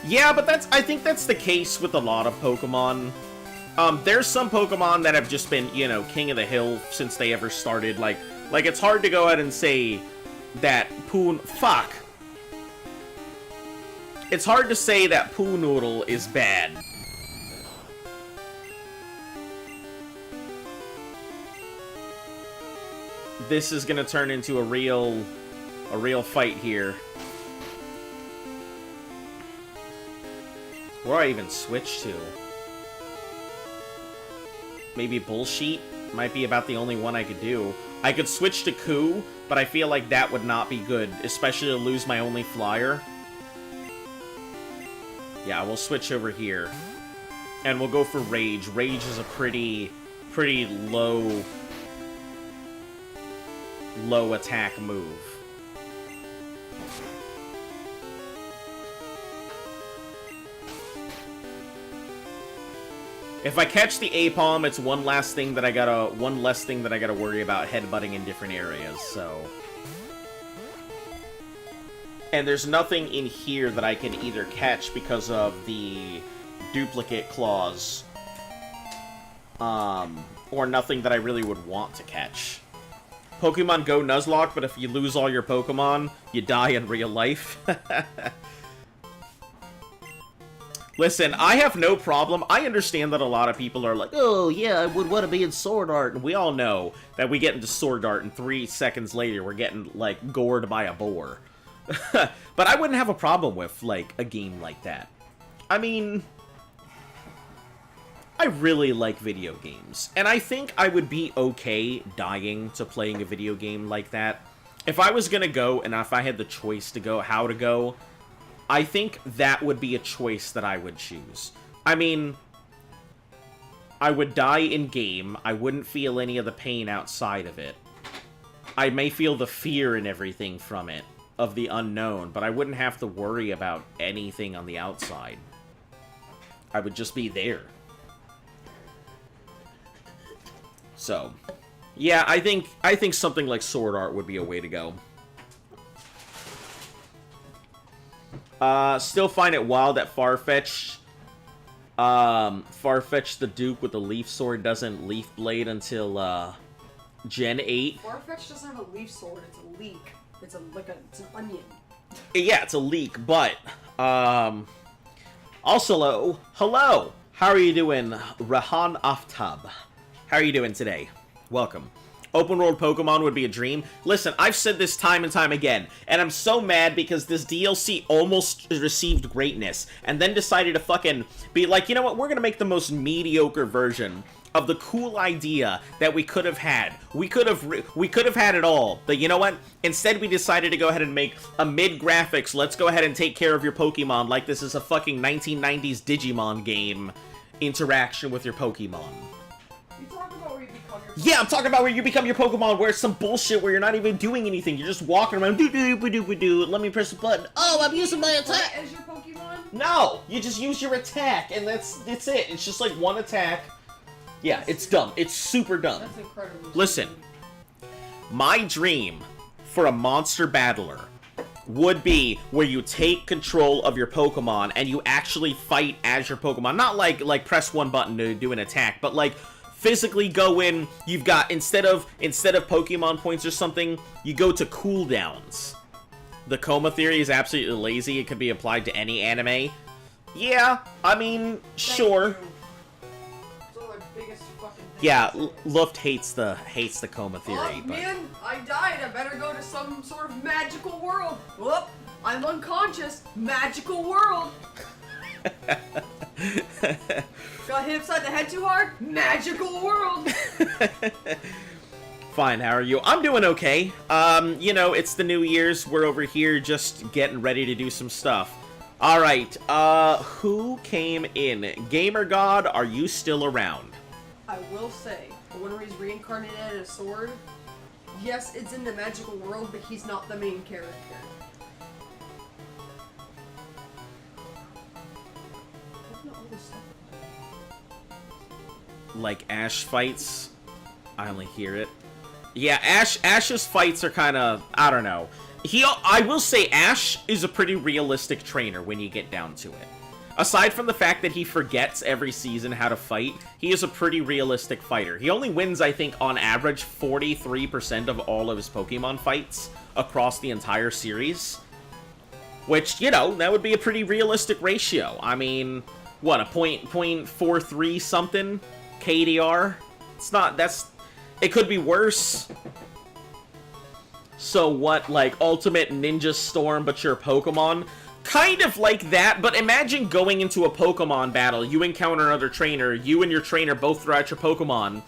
Yeah, but I think that's the case with a lot of Pokemon. There's some Pokemon that have just been, you know, king of the hill since they ever started. Like it's hard to go ahead and say that Fuck! It's hard to say that Poonoodle is bad. This is gonna turn into a real fight here. Where do I even switch to? Maybe Bullshit? Might be about the only one I could do. I could switch to Coup, but I feel like that would not be good, especially to lose my only flyer. Yeah, we'll switch over here. And we'll go for Rage. Rage is a pretty low attack move. If I catch the Apom, it's one less thing that I gotta worry about headbutting in different areas, so. And there's nothing in here that I can either catch because of the duplicate claws. Or nothing that I really would want to catch. Pokemon Go Nuzlocke, but if you lose all your Pokemon, you die in real life. Listen, I have no problem. I understand that a lot of people are like, oh, yeah, I would want to be in Sword Art. And we all know that we get into Sword Art and 3 seconds later we're getting, like, gored by a boar. But I wouldn't have a problem with, like, a game like that. I mean, I really like video games. And I think I would be okay dying to playing a video game like that. If I was gonna go, and if I had the choice to go, how to go, I think that would be a choice that I would choose. I mean, I would die in-game. I wouldn't feel any of the pain outside of it. I may feel the fear and everything from it, of the unknown, but I wouldn't have to worry about anything on the outside. I would just be there. So, yeah, I think something like Sword Art would be a way to go. Still find it wild that Farfetch'd the Duke with the Leaf Sword doesn't Leaf Blade until, Gen 8. Farfetch'd doesn't have a Leaf Sword, it's a leek. It's an onion. Yeah, it's a leek, but, also, hello! How are you doing, Rahan Aftab? How are you doing today? Welcome. Open world Pokemon would be a dream. Listen, I've said this time and time again, and I'm so mad because this DLC almost received greatness, and then decided to fucking be like, you know what, we're gonna make the most mediocre version of the cool idea that we could have had. We could have had it all, but you know what? Instead, we decided to go ahead and make a mid-graphics, let's go ahead and take care of your Pokemon like this is a fucking 1990s Digimon game interaction with your Pokemon. Yeah, I'm talking about where you become your Pokemon, where it's some bullshit where you're not even doing anything. You're just walking around, do-do-do-do-do-do, let me press a button. Oh, I'm using my attack! As your Pokemon? No! You just use your attack, and that's it. It's just like one attack. Yeah, it's dumb. It's super dumb. That's incredible. Listen, my dream for a monster battler would be where you take control of your Pokemon and you actually fight as your Pokemon. Not like press one button to do an attack, but like physically go in. You've got, instead of Pokemon points or something, you go to cooldowns. The coma theory is absolutely lazy. It could be applied to any anime. Yeah, I mean, sure. Yeah, Luft hates the coma theory. Oh, but... man, I died. I better go to some sort of magical world. Whoop, I'm unconscious. Magical world. Got hit upside the head too hard? Magical world. Fine, how are you? I'm doing okay. You know, it's the New Year's. We're over here just getting ready to do some stuff. Alright, who came in? Gamer God, are you still around? I will say, when he's reincarnated as a sword, yes, it's in the magical world, but he's not the main character. Like Ash fights? I only hear it. Yeah, Ash's fights are kind of, I don't know. I will say Ash is a pretty realistic trainer when you get down to it. Aside from the fact that he forgets every season how to fight, he is a pretty realistic fighter. He only wins, I think, on average, 43% of all of his Pokemon fights across the entire series. Which, you know, that would be a pretty realistic ratio. I mean, what, a .43 something KDR? It's not, it could be worse. So what, like, Ultimate Ninja Storm, but you're Pokemon? Kind of like that, but imagine going into a Pokemon battle, you encounter another trainer, you and your trainer both throw out your Pokemon,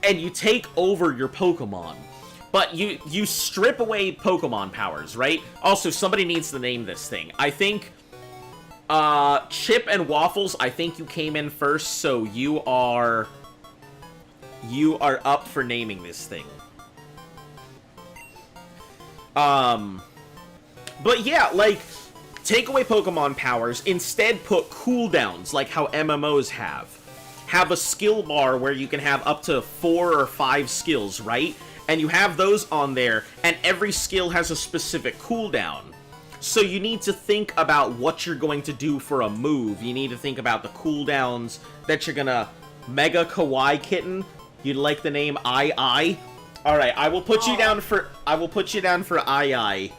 and you take over your Pokemon. But you strip away Pokemon powers, right? Also, somebody needs to name this thing. I think, Chip and Waffles, I think you came in first, so you are up for naming this thing. But yeah, like, take away Pokemon powers, instead put cooldowns, like how MMOs have. Have a skill bar where you can have up to 4 or 5 skills, right? And you have those on there, and every skill has a specific cooldown. So you need to think about what you're going to do for a move. You need to think about the cooldowns that you're gonna... Mega Kawaii Kitten? You'd like the name II? Alright, I will put you down for II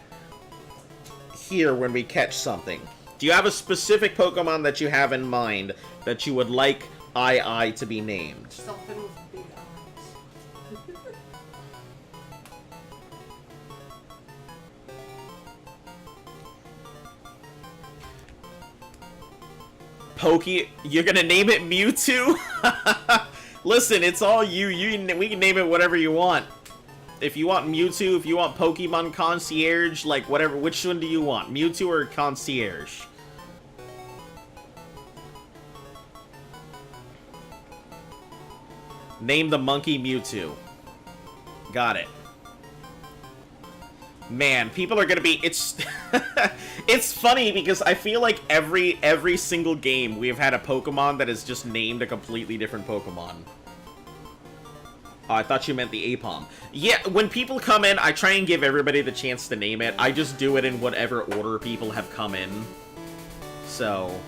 here when we catch something. Do you have a specific Pokemon that you have in mind that you would like II to be named? Something with big eyes. You're gonna name it Mewtwo? Listen, it's all you. We can name it whatever you want. If you want Mewtwo, if you want Pokemon Concierge, like whatever, which one do you want? Mewtwo or Concierge? Name the monkey Mewtwo. Got it. Man, people are gonna be, it's funny because I feel like every single game we have had a Pokemon that is just named a completely different Pokemon. Oh, I thought you meant the Apom. Yeah, when people come in, I try and give everybody the chance to name it. I just do it in whatever order people have come in. So...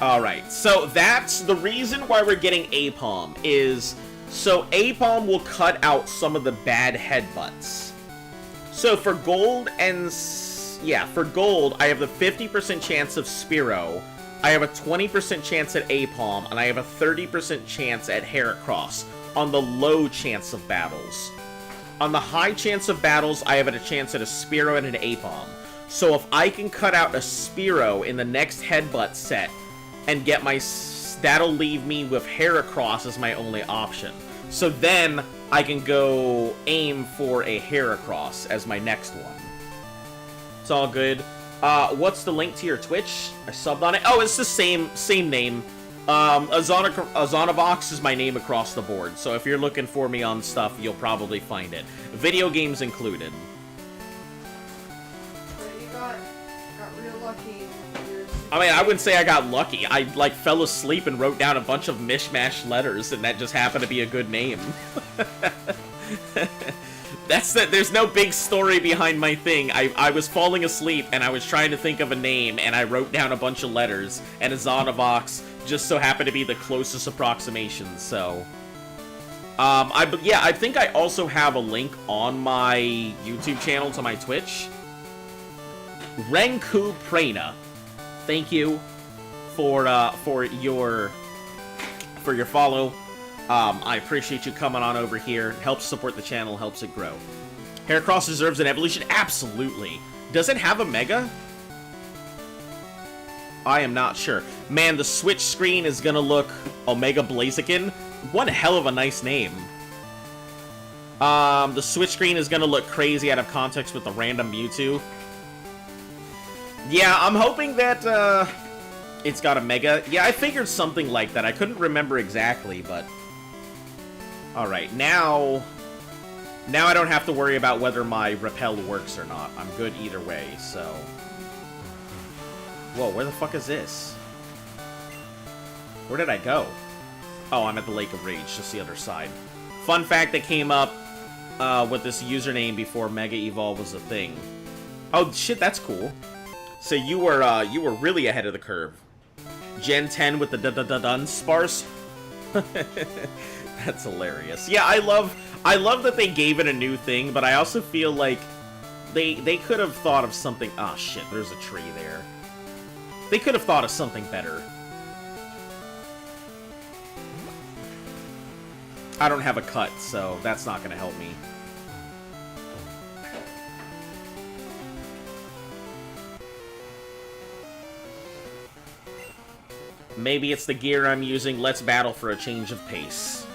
Alright, so that's the reason why we're getting Apom, is... So Apom will cut out some of the bad headbutts. So for gold and... Yeah, for gold, I have the 50% chance of Spearow. I have a 20% chance at Apom, and I have a 30% chance at Heracross on the low chance of battles. On the high chance of battles, I have a chance at a Spearow and an Apom. So if I can cut out a Spearow in the next headbutt set and get my... That'll leave me with Heracross as my only option. So then I can go aim for a Heracross as my next one. It's all good. What's the link to your Twitch? I subbed on it. Oh, it's the same name. Azonavox is my name across the board, so if you're looking for me on stuff, you'll probably find it. Video games included. So you got real lucky. I mean, I wouldn't say I got lucky. I, like, fell asleep and wrote down a bunch of mishmash letters, and that just happened to be a good name. There's no big story behind my thing. I was falling asleep, and I was trying to think of a name, and I wrote down a bunch of letters, and a Zonavox just so happened to be the closest approximation, so... I think I also have a link on my YouTube channel to my Twitch. Renku Prana. Thank you for your follow. I appreciate you coming on over here. Helps support the channel, helps it grow. Heracross deserves an evolution? Absolutely. Does it have a Mega? I am not sure. Man, the Switch screen is gonna look Omega Blaziken. One hell of a nice name. The Switch screen is gonna look crazy out of context with the random Mewtwo. Yeah, I'm hoping that, it's got a Mega. Yeah, I figured something like that. I couldn't remember exactly, but... Alright, now I don't have to worry about whether my Repel works or not. I'm good either way, so... Whoa, where the fuck is this? Where did I go? Oh, I'm at the Lake of Rage, just the other side. Fun fact that came up with this username before Mega Evolve was a thing. Oh, shit, that's cool. So you were really ahead of the curve. Gen 10 with the Dunsparce. That's hilarious. Yeah, I love that they gave it a new thing, but I also feel like they could have thought of something. Ah, oh, shit, there's a tree there. They could have thought of something better. I don't have a cut, so that's not gonna help me. Maybe it's the gear I'm using. Let's battle for a change of pace.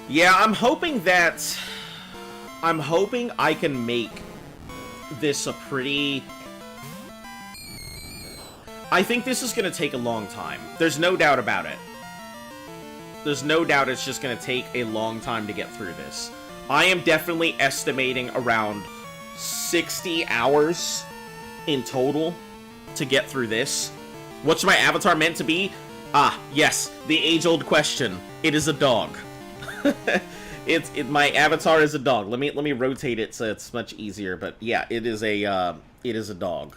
Yeah, I'm hoping I can make this a pretty... I think this is going to take a long time. There's no doubt about it. There's no doubt it's just going to take a long time to get through this. I am definitely estimating around 60 hours in total to get through this. What's my avatar meant to be? Ah, yes, the age-old question. It is a dog. My avatar is a dog. Let me rotate it so it's much easier. But yeah, it is a dog.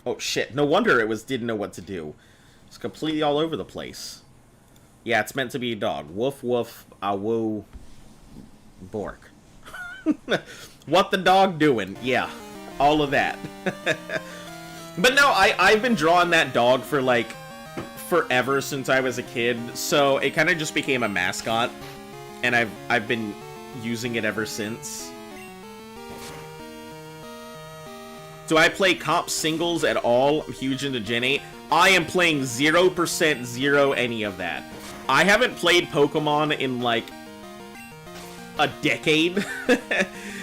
Oh shit! No wonder it didn't know what to do. It's completely all over the place. Yeah, it's meant to be a dog. Woof woof, awoo, bork. What the dog doing? Yeah, all of that. But no, I've been drawing that dog for like forever since I was a kid, so it kind of just became a mascot, and I've been using it ever since. Do I play comp singles at all? I'm huge into Gen 8. I am playing 0% zero any of that. I haven't played Pokemon in like a decade.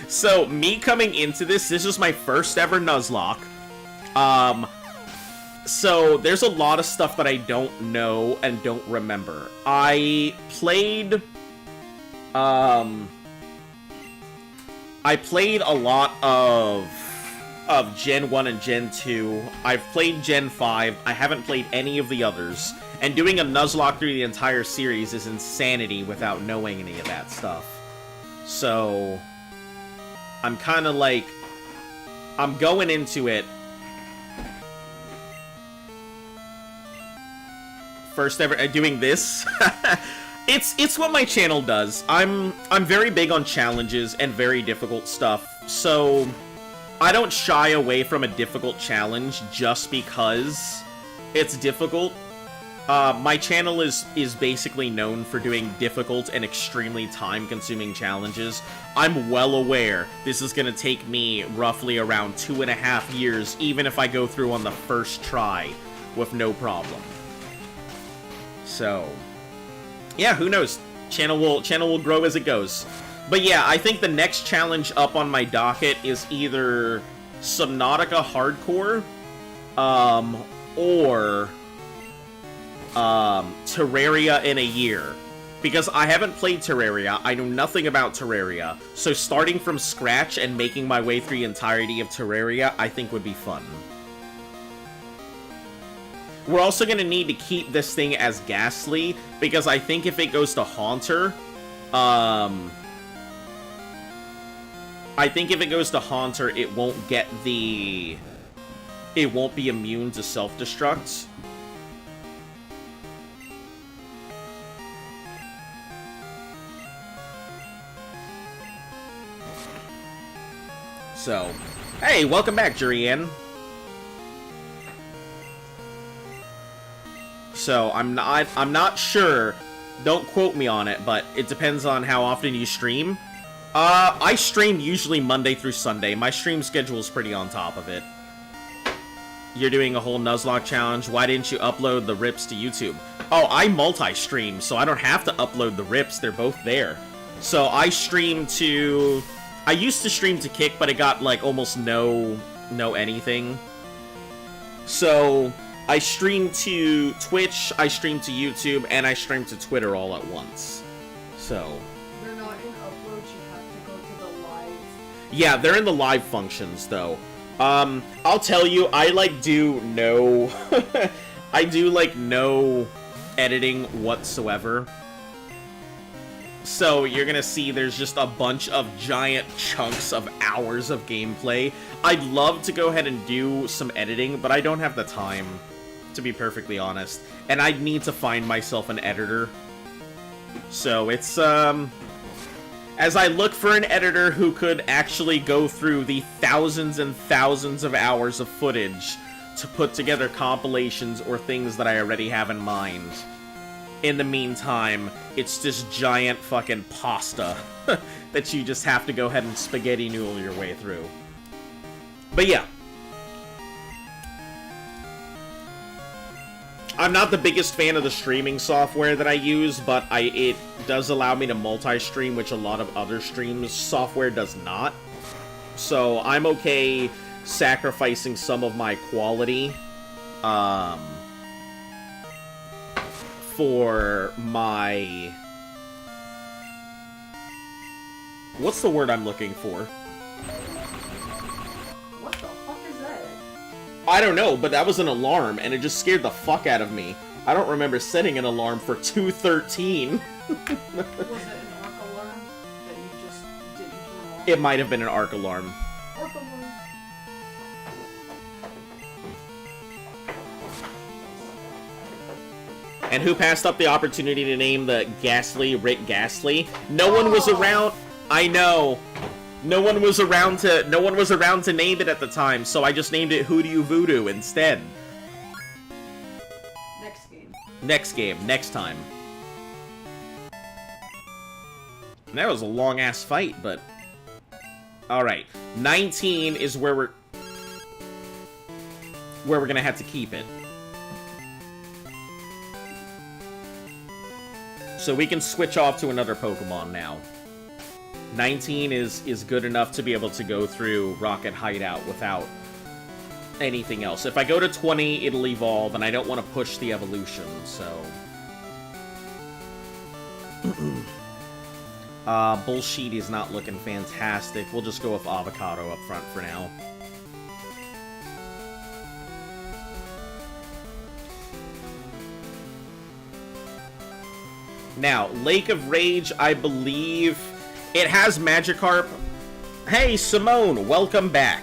So me coming into this is my first ever Nuzlocke. So there's a lot of stuff that I don't know and don't remember. I played a lot of Gen 1 and Gen 2. I've played Gen 5. I haven't played any of the others. And doing a Nuzlocke through the entire series is insanity without knowing any of that stuff. So I'm kind of like, I'm going into it first ever doing this. It's what my channel does. I'm very big on challenges and very difficult stuff. So I don't shy away from a difficult challenge just because it's difficult. My channel is basically known for doing difficult and extremely time-consuming challenges. I'm well aware this is going to take me roughly around 2.5 years, even if I go through on the first try with no problem. So, yeah, who knows? Channel will grow as it goes. But yeah, I think the next challenge up on my docket is either Subnautica Hardcore, or Terraria in a year. Because I haven't played Terraria, I know nothing about Terraria, so starting from scratch and making my way through the entirety of Terraria, I think would be fun. We're also going to need to keep this thing as Ghastly, because I think if it goes to Haunter, it won't get the... It won't be immune to self-destruct. So, hey, welcome back, Jurian. So, I'm not sure, don't quote me on it, but it depends on how often you stream. I stream usually Monday through Sunday. My stream schedule is pretty on top of it. You're doing a whole Nuzlocke challenge. Why didn't you upload the rips to YouTube? Oh, I multi-stream, so I don't have to upload the rips. They're both there. So I stream to... I used to stream to Kick, but it got, like, almost no anything. So, I stream to Twitch, I stream to YouTube, and I stream to Twitter all at once. So... They're not in uploads, you have to go to the live. Yeah, they're in the live functions, though. I'll tell you, I, like, do no... I do, like, no editing whatsoever. So, you're gonna see there's just a bunch of giant chunks of hours of gameplay. I'd love to go ahead and do some editing, but I don't have the time, to be perfectly honest. And I'd need to find myself an editor. So, it's, as I look for an editor who could actually go through the thousands and thousands of hours of footage to put together compilations or things that I already have in mind. In the meantime, it's this giant fucking pasta that you just have to go ahead and spaghetti noodle your way through. But yeah. I'm not the biggest fan of the streaming software that I use, but it does allow me to multi-stream, which a lot of other streams software does not. So I'm okay sacrificing some of my quality, for my... What's the word I'm looking for? What the fuck is that? I don't know, but that was an alarm, and it just scared the fuck out of me. I don't remember setting an alarm for 2:13. Was it an arc alarm that you just didn't turn off? It might have been an arc alarm. Arc alarm. And who passed up the opportunity to name the Ghastly Rick Ghastly? No one was around. I know. No one was around to name it at the time, so I just named it Hoodoo Voodoo instead. Next game. Next game, next time. And that was a long ass fight, but alright. 19 is where we're gonna have to keep it. So we can switch off to another Pokemon now. 19 is good enough to be able to go through Rocket Hideout without anything else. If I go to 20, it'll evolve, and I don't want to push the evolution, so... Bullshit is not looking fantastic. We'll just go with Avocado up front for now. Now, Lake of Rage, I believe... It has Magikarp. Hey, Simone, welcome back.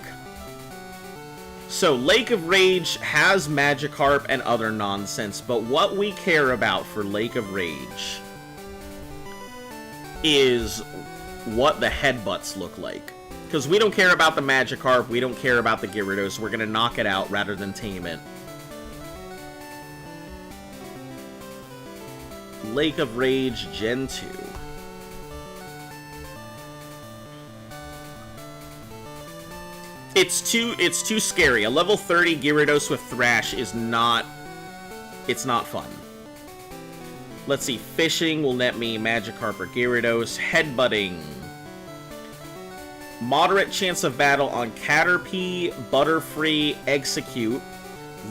So, Lake of Rage has Magikarp and other nonsense, but what we care about for Lake of Rage is what the headbutts look like. Because we don't care about the Magikarp, we don't care about the Gyarados, we're gonna knock it out rather than tame it. Lake of Rage Gen 2. It's too scary. A level 30 Gyarados with Thrash is not... It's not fun. Let's see. Fishing will net me Magikarp or Gyarados. Headbutting. Moderate chance of battle on Caterpie, Butterfree, Execute.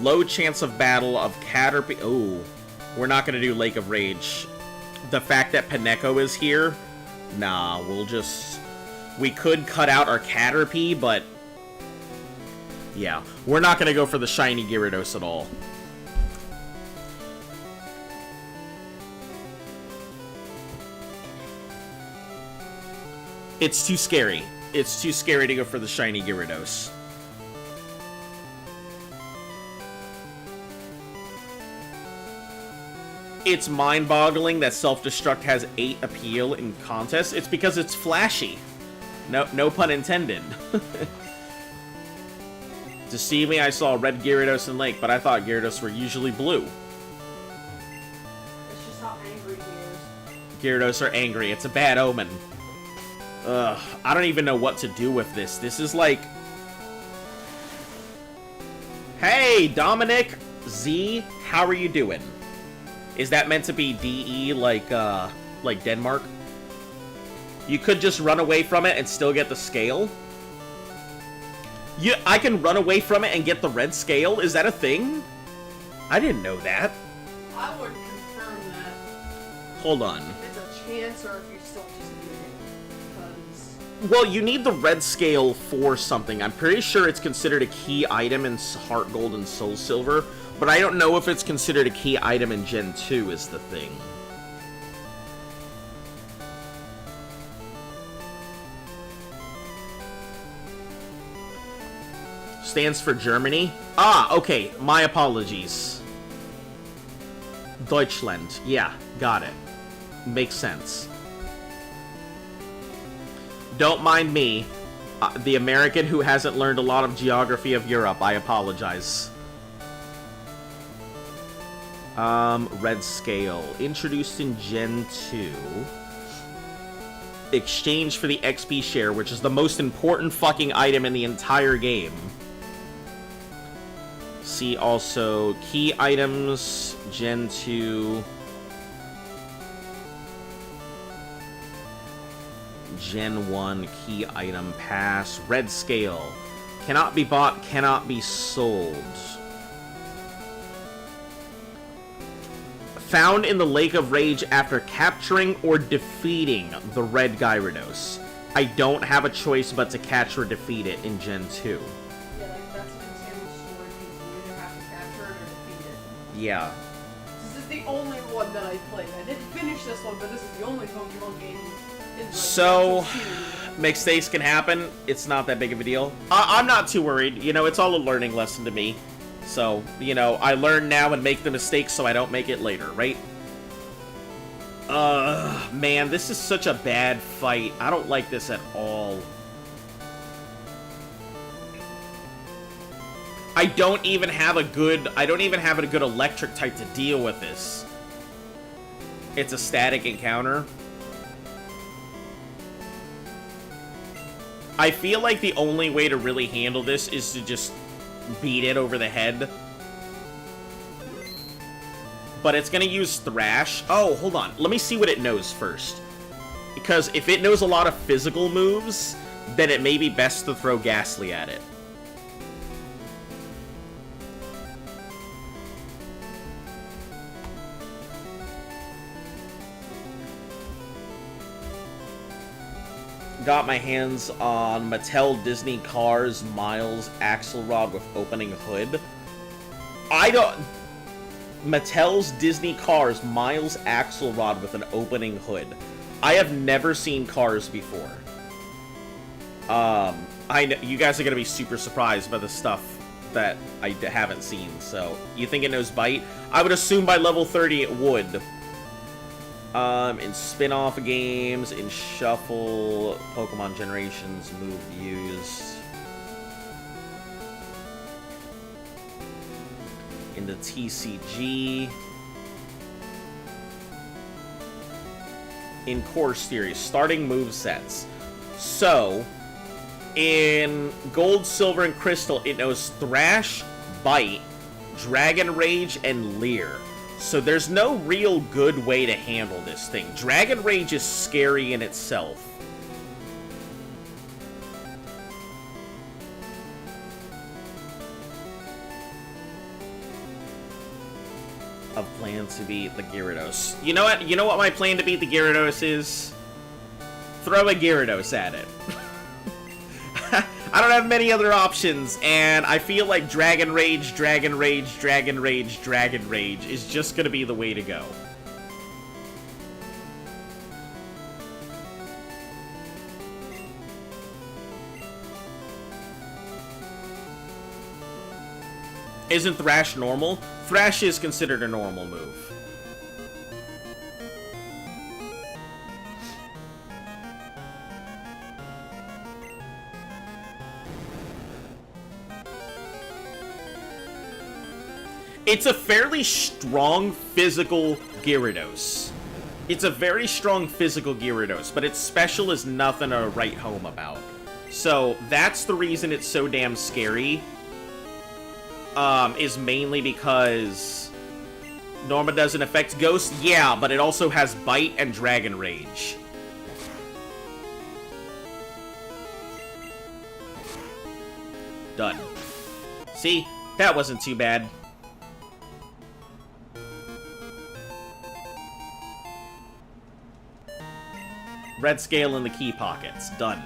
Low chance of battle of Caterpie... Ooh. We're not going to do Lake of Rage. the fact that Pinecco is here, nah, we could cut out our Caterpie, but yeah, we're not gonna go for the shiny Gyarados at all. It's too scary. It's too scary to go for the shiny Gyarados. It's mind-boggling that Self-Destruct has 8 appeal in contests. It's because it's flashy. No pun intended. Deceive me, I saw red Gyarados in Lake, but I thought Gyarados were usually blue. It's just how angry he is. Gyarados are angry. It's a bad omen. Ugh, I don't even know what to do with this. This is like... Hey, Dominic Z, how are you doing? Is that meant to be DE like Denmark? You could just run away from it and still get the scale? I can run away from it and get the red scale? Is that a thing? I didn't know that. I would confirm that. Hold on. It's a chance, or if you still just need it. Because... Well, you need the red scale for something. I'm pretty sure it's considered a key item in Heart Gold and Soul Silver, but I don't know if it's considered a key item in Gen 2 is the thing. Stands for Germany? Ah, okay. My apologies. Deutschland. Yeah, got it. Makes sense. Don't mind me, the American who hasn't learned a lot of geography of Europe. I apologize. Red Scale. Introduced in Gen 2. Exchange for the XP share, which is the most important fucking item in the entire game. See also key items, Gen 2. Gen 1 key item pass. Red Scale. Cannot be bought, cannot be sold. Found in the Lake of Rage after capturing or defeating the red Gyarados. I don't have a choice but to catch or defeat it in Gen 2. Yeah, like, that's an example story. You either have to capture it or defeat it. Yeah. This is the only one that I played. I didn't finish this one, but this is the only Pokemon game in like, So, the actual series. mistakes can happen. It's not that big of a deal. I'm not too worried. You know, it's all a learning lesson to me. So, you know, I learn now and make the mistakes so I don't make it later, right? Man, this is such a bad fight. I don't like this at all. I don't even have a good electric type to deal with this. It's a static encounter. I feel like the only way to really handle this is to just beat it over the head. But it's gonna use Thrash. Oh, hold on. Let me see what it knows first. Because if it knows a lot of physical moves, then it may be best to throw Ghastly at it. Got my hands on Mattel Disney Cars Miles Axelrod with opening hood. Mattel's Disney Cars Miles Axelrod with an opening hood. I have never seen Cars before. I know you guys are gonna be super surprised by the stuff that I haven't seen. So you think it knows Bite? I would assume by level 30 it would. In spin-off games, in Shuffle, Pokemon Generations, move used. In the TCG. In Core Series, starting movesets. So, in Gold, Silver, and Crystal, it knows Thrash, Bite, Dragon Rage, and Leer. So there's no real good way to handle this thing. Dragon Rage is scary in itself. Of Plan to beat the Gyarados. You know what? You know what my plan to beat the Gyarados is? Throw a Gyarados at it. I don't have many other options, and I feel like Dragon Rage, Dragon Rage, Dragon Rage, Dragon Rage is just gonna be the way to go. Isn't Thrash normal? Thrash is considered a normal move. It's a fairly strong physical Gyarados. It's a very strong physical Gyarados, but its special is nothing to write home about. So that's the reason it's so damn scary. Is mainly because Norma doesn't affect Ghost. Yeah, but it also has Bite and Dragon Rage. Done. See? That wasn't too bad. Red scale in the key pockets. Done.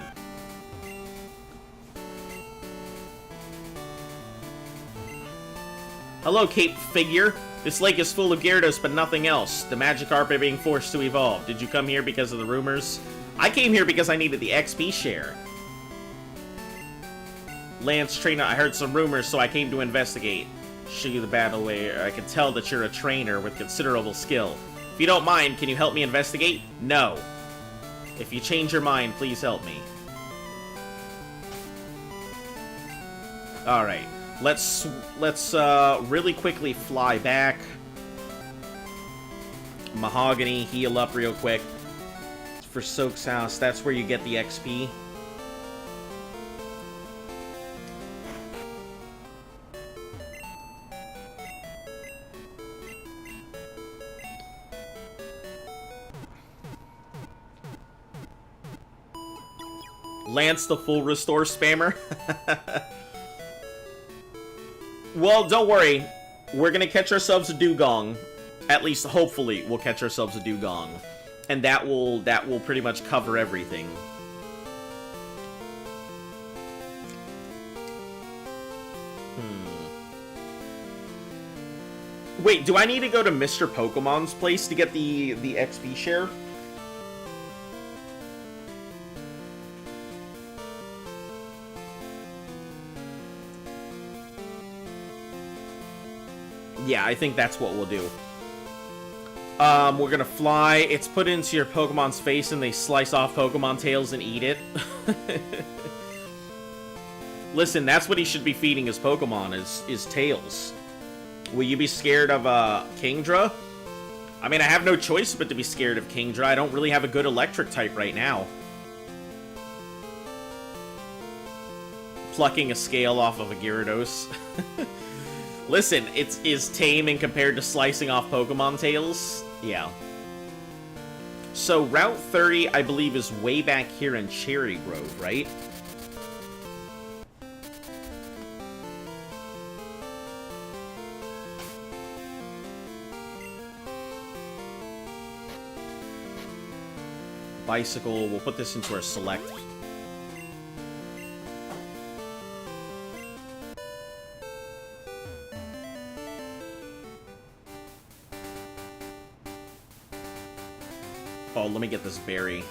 Hello, Cape Figure. This lake is full of Gyarados, but nothing else. The Magikarp are being forced to evolve. Did you come here because of the rumors? I came here because I needed the XP share. Lance Trainer, I heard some rumors, so I came to investigate. Show you the battle where I can tell that you're a trainer with considerable skill. If you don't mind, can you help me investigate? No. If you change your mind, please help me. Alright. Let's really quickly fly back. Mahogany, heal up real quick. For Soak's house, that's where you get the XP. Lance the full restore spammer. Well, don't worry. We're gonna catch ourselves a dugong. At least, hopefully, we'll catch ourselves a dugong. And that will pretty much cover everything. Wait, do I need to go to Mr. Pokemon's place to get the XP share? Yeah, I think that's what we'll do. We're gonna fly. It's put into your Pokemon's face and they slice off Pokemon tails and eat it. Listen, that's what he should be feeding his Pokemon, is tails. Will you be scared of, Kingdra? I mean, I have no choice but to be scared of Kingdra. I don't really have a good electric type right now. Plucking a scale off of a Gyarados. Listen, is tame and compared to slicing off Pokemon tails? Yeah. So, Route 30, I believe, is way back here in Cherry Grove, right? Bicycle, we'll put this into our select. Oh, let me get this berry.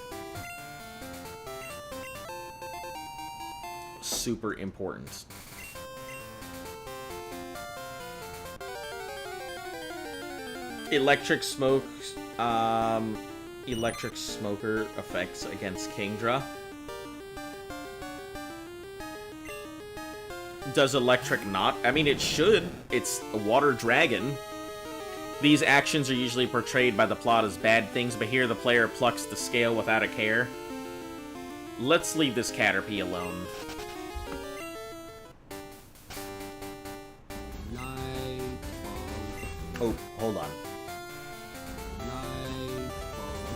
Super important. Electric smoke, electric smoker effects against Kingdra. Does electric not? I mean, it should. It's a water dragon. These actions are usually portrayed by the plot as bad things, but here the player plucks the scale without a care. Let's leave this Caterpie alone. Oh, hold on.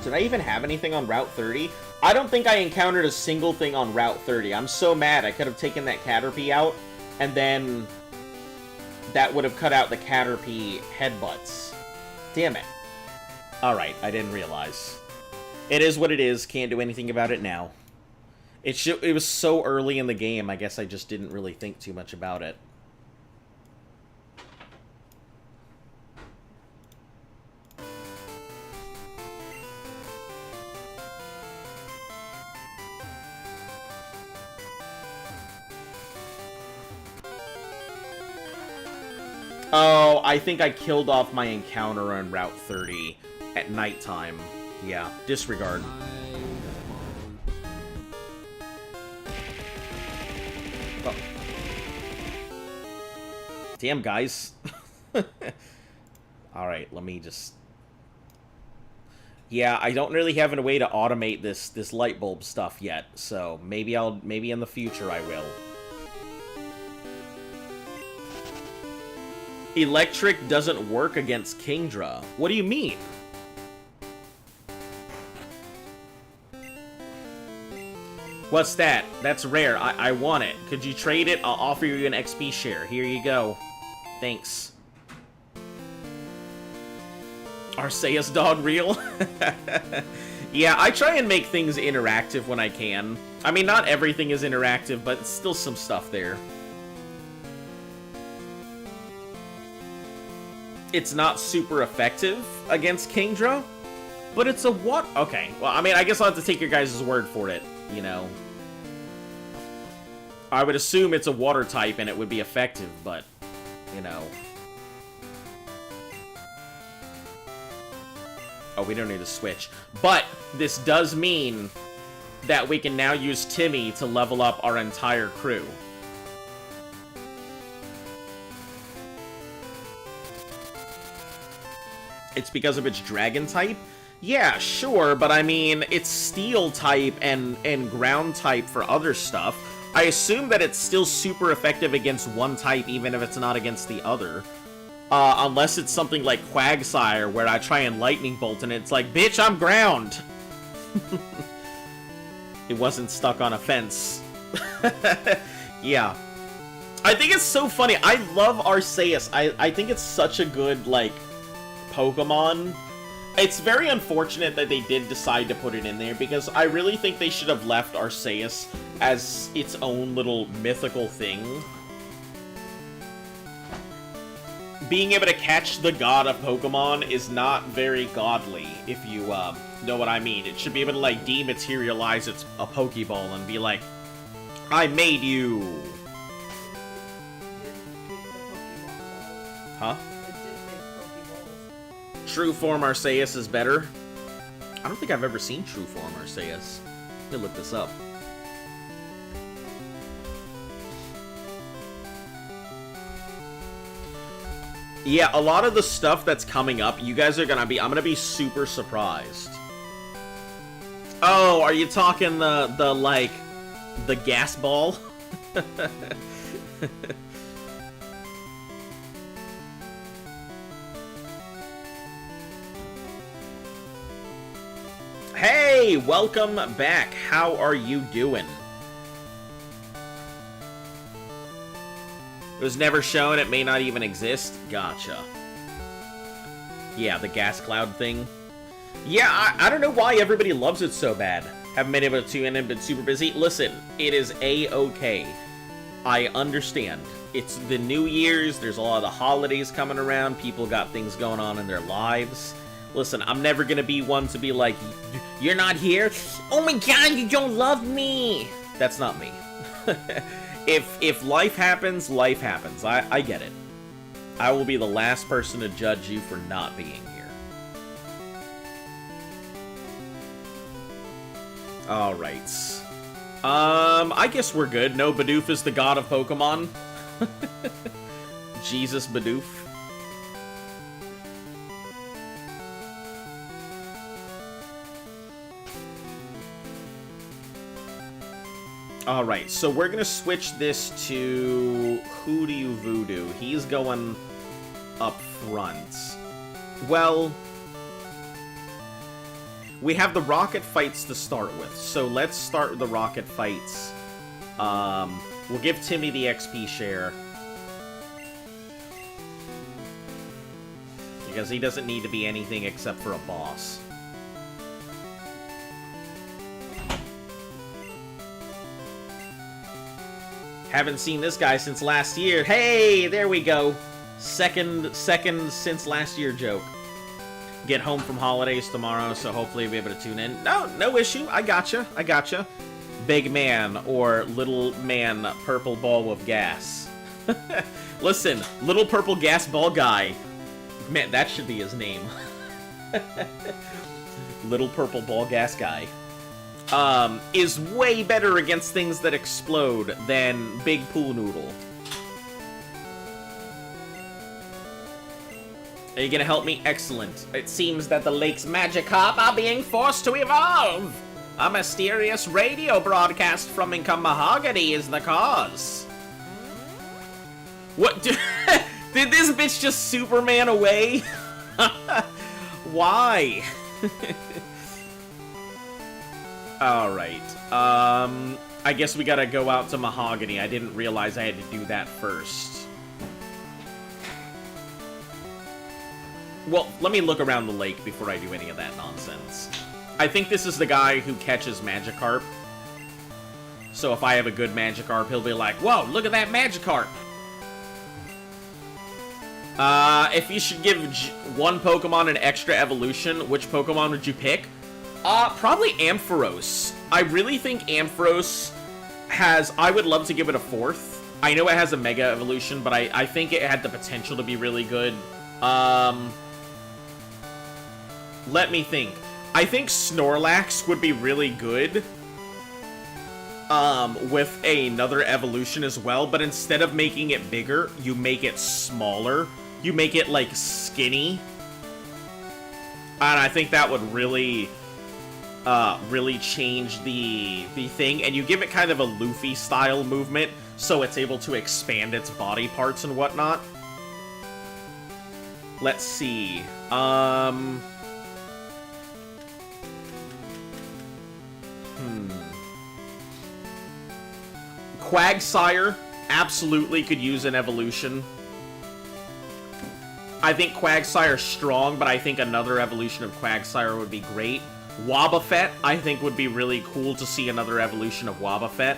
Did I even have anything on Route 30? I don't think I encountered a single thing on Route 30. I'm so mad. I could have taken that Caterpie out, and then that would have cut out the Caterpie headbutts. Damn it. Alright, I didn't realize. It is what it is. Can't do anything about it now. It was so early in the game, I guess I just didn't really think too much about it. Oh, I think I killed off my encounter on Route 30 at nighttime. Yeah, disregard. Oh. Damn, guys. Alright, let me just... Yeah, I don't really have a way to automate this light bulb stuff yet, so maybe in the future I will. Electric doesn't work against Kingdra. What do you mean? What's that? That's rare. I want it. Could you trade it? I'll offer you an XP share. Here you go. Thanks. Arceus dog real? Yeah, I try and make things interactive when I can. I mean, not everything is interactive, but still some stuff there. It's not super effective against Kingdra, but it's a what? Okay, well, I mean, I guess I'll have to take your guys' word for it, you know. I would assume it's a water type and it would be effective, but, you know. Oh, we don't need to switch. But this does mean that we can now use Timmy to level up our entire crew. It's because of its dragon type? Yeah, sure, but I mean, it's steel type and ground type for other stuff. I assume that it's still super effective against one type, even if it's not against the other. Unless it's something like Quagsire, where I try and Lightning Bolt, and it's like, bitch, I'm ground! It wasn't stuck on a fence. Yeah. I think it's so funny. I love Arceus. I think it's such a good, like, Pokemon. It's very unfortunate that they did decide to put it in there, because I really think they should have left Arceus as its own little mythical thing. Being able to catch the god of Pokemon is not very godly, if you know what I mean. It should be able to, like, dematerialize a Pokeball and be like, I made you! Huh? True Form Arceus is better? I don't think I've ever seen True Form Arceus. Let me look this up. Yeah, a lot of the stuff that's coming up, you guys are gonna be... I'm gonna be super surprised. Oh, are you talking the gas ball? Hey, welcome back. How are you doing? It was never shown, it may not even exist. Gotcha. Yeah, the gas cloud thing. Yeah, I don't know why everybody loves it so bad. Haven't been able to tune in and been super busy. Listen, it is A-okay. I understand. It's the New Year's, there's a lot of the holidays coming around, people got things going on in their lives. Listen, I'm never gonna be one to be like, you're not here? Oh my god, you don't love me! That's not me. If life happens, life happens. I get it. I will be the last person to judge you for not being here. Alright. I guess we're good. No, Bidoof is the god of Pokemon. Jesus Bidoof. Alright, so we're gonna switch this to Hoodoo Voodoo. He's going up front. Well, we have the rocket fights to start with, so let's start the rocket fights. We'll give Timmy the XP share. because he doesn't need to be anything except for a boss. Haven't seen this guy since last year. Hey, there we go. Second since last year joke. Get home from holidays tomorrow, so hopefully we'll be able to tune in. No issue. I gotcha. Big man or little man purple ball of gas. Listen, little purple gas ball guy. Man, that should be his name. Little purple ball gas guy. Is way better against things that explode than Big Pool Noodle. Are you gonna help me? Excellent. It seems that the lake's Magikarp are being forced to evolve. A mysterious radio broadcast from Inca Mahogany is the cause. What? Did this bitch just Superman away? Why? Alright. I guess we gotta go out to Mahogany. I didn't realize I had to do that first. Well, let me look around the lake before I do any of that nonsense. I think this is the guy who catches Magikarp. So if I have a good Magikarp, he'll be like, whoa, look at that Magikarp! If you should give one Pokemon an extra evolution, which Pokemon would you pick? Probably Ampharos. I really think Ampharos has... I would love to give it a 4th. I know it has a Mega Evolution, but I think it had the potential to be really good. Let me think. I think Snorlax would be really good. With another evolution as well, but instead of making it bigger, you make it smaller. You make it, like, skinny. And I think that would really change the thing. And you give it kind of a Luffy-style movement, so it's able to expand its body parts and whatnot. Let's see. Quagsire absolutely could use an evolution. I think Quagsire's strong, but I think another evolution of Quagsire would be great. Wobbuffet, I think, would be really cool to see another evolution of Wobbuffet.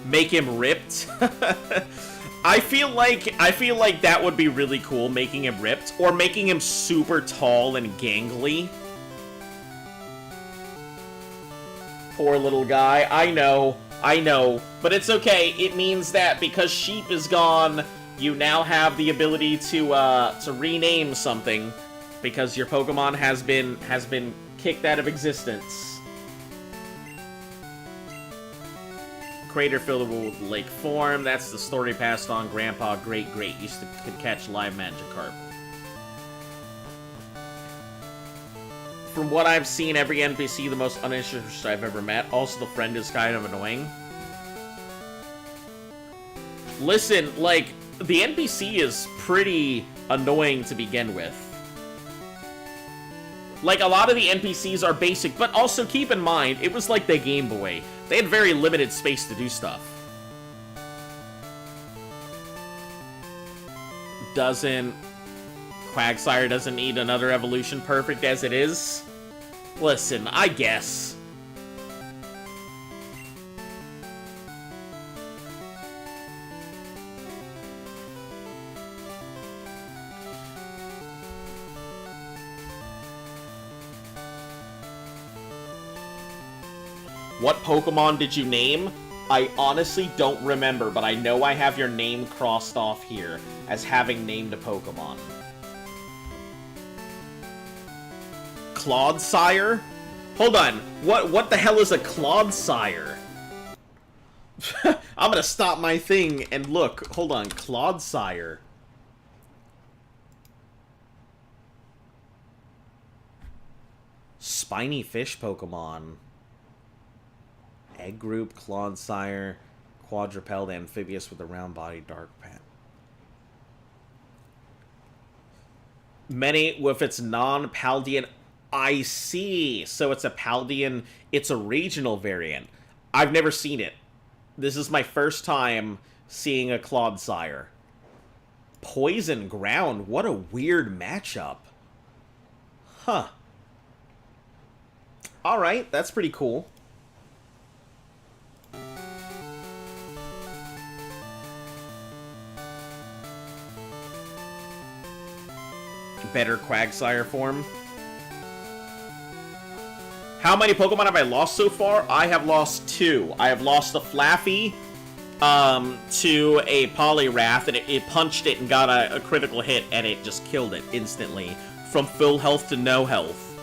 Make him ripped. I feel like that would be really cool, making him ripped, or making him super tall and gangly. Poor little guy. I know, but it's okay. It means that because Sheep is gone, you now have the ability to rename something, because your Pokemon has been kicked out of existence. Crater filled with lake form. That's the story passed on. Grandpa, great, used to could catch live Magikarp. From what I've seen, every NPC the most uninterested I've ever met. Also, the friend is kind of annoying. Listen, like, the NPC is pretty annoying to begin with. Like, a lot of the NPCs are basic, but also keep in mind, it was like the Game Boy. They had very limited space to do stuff. Quagsire doesn't need another evolution perfect as it is? Listen, I guess. What Pokemon did you name? I honestly don't remember, but I know I have your name crossed off here as having named a Pokemon. Clodsire? Hold on. What the hell is a Clodsire? I'm gonna stop my thing and look. Hold on. Clodsire. Spiny fish Pokemon. Egg group, Clodsire, quadruped, amphibious with a round body, dark pet. Many with its non-Paldean. I see. So it's a Paldean. It's a regional variant. I've never seen it. This is my first time seeing a Clodsire. Poison ground. What a weird matchup. Huh. Alright, that's pretty cool. Better Quagsire form. How many Pokemon have I lost so far? I have lost 2. I have lost the Flaffy to a Poliwrath, and it punched it and got a critical hit, and it just killed it instantly from full health to no health.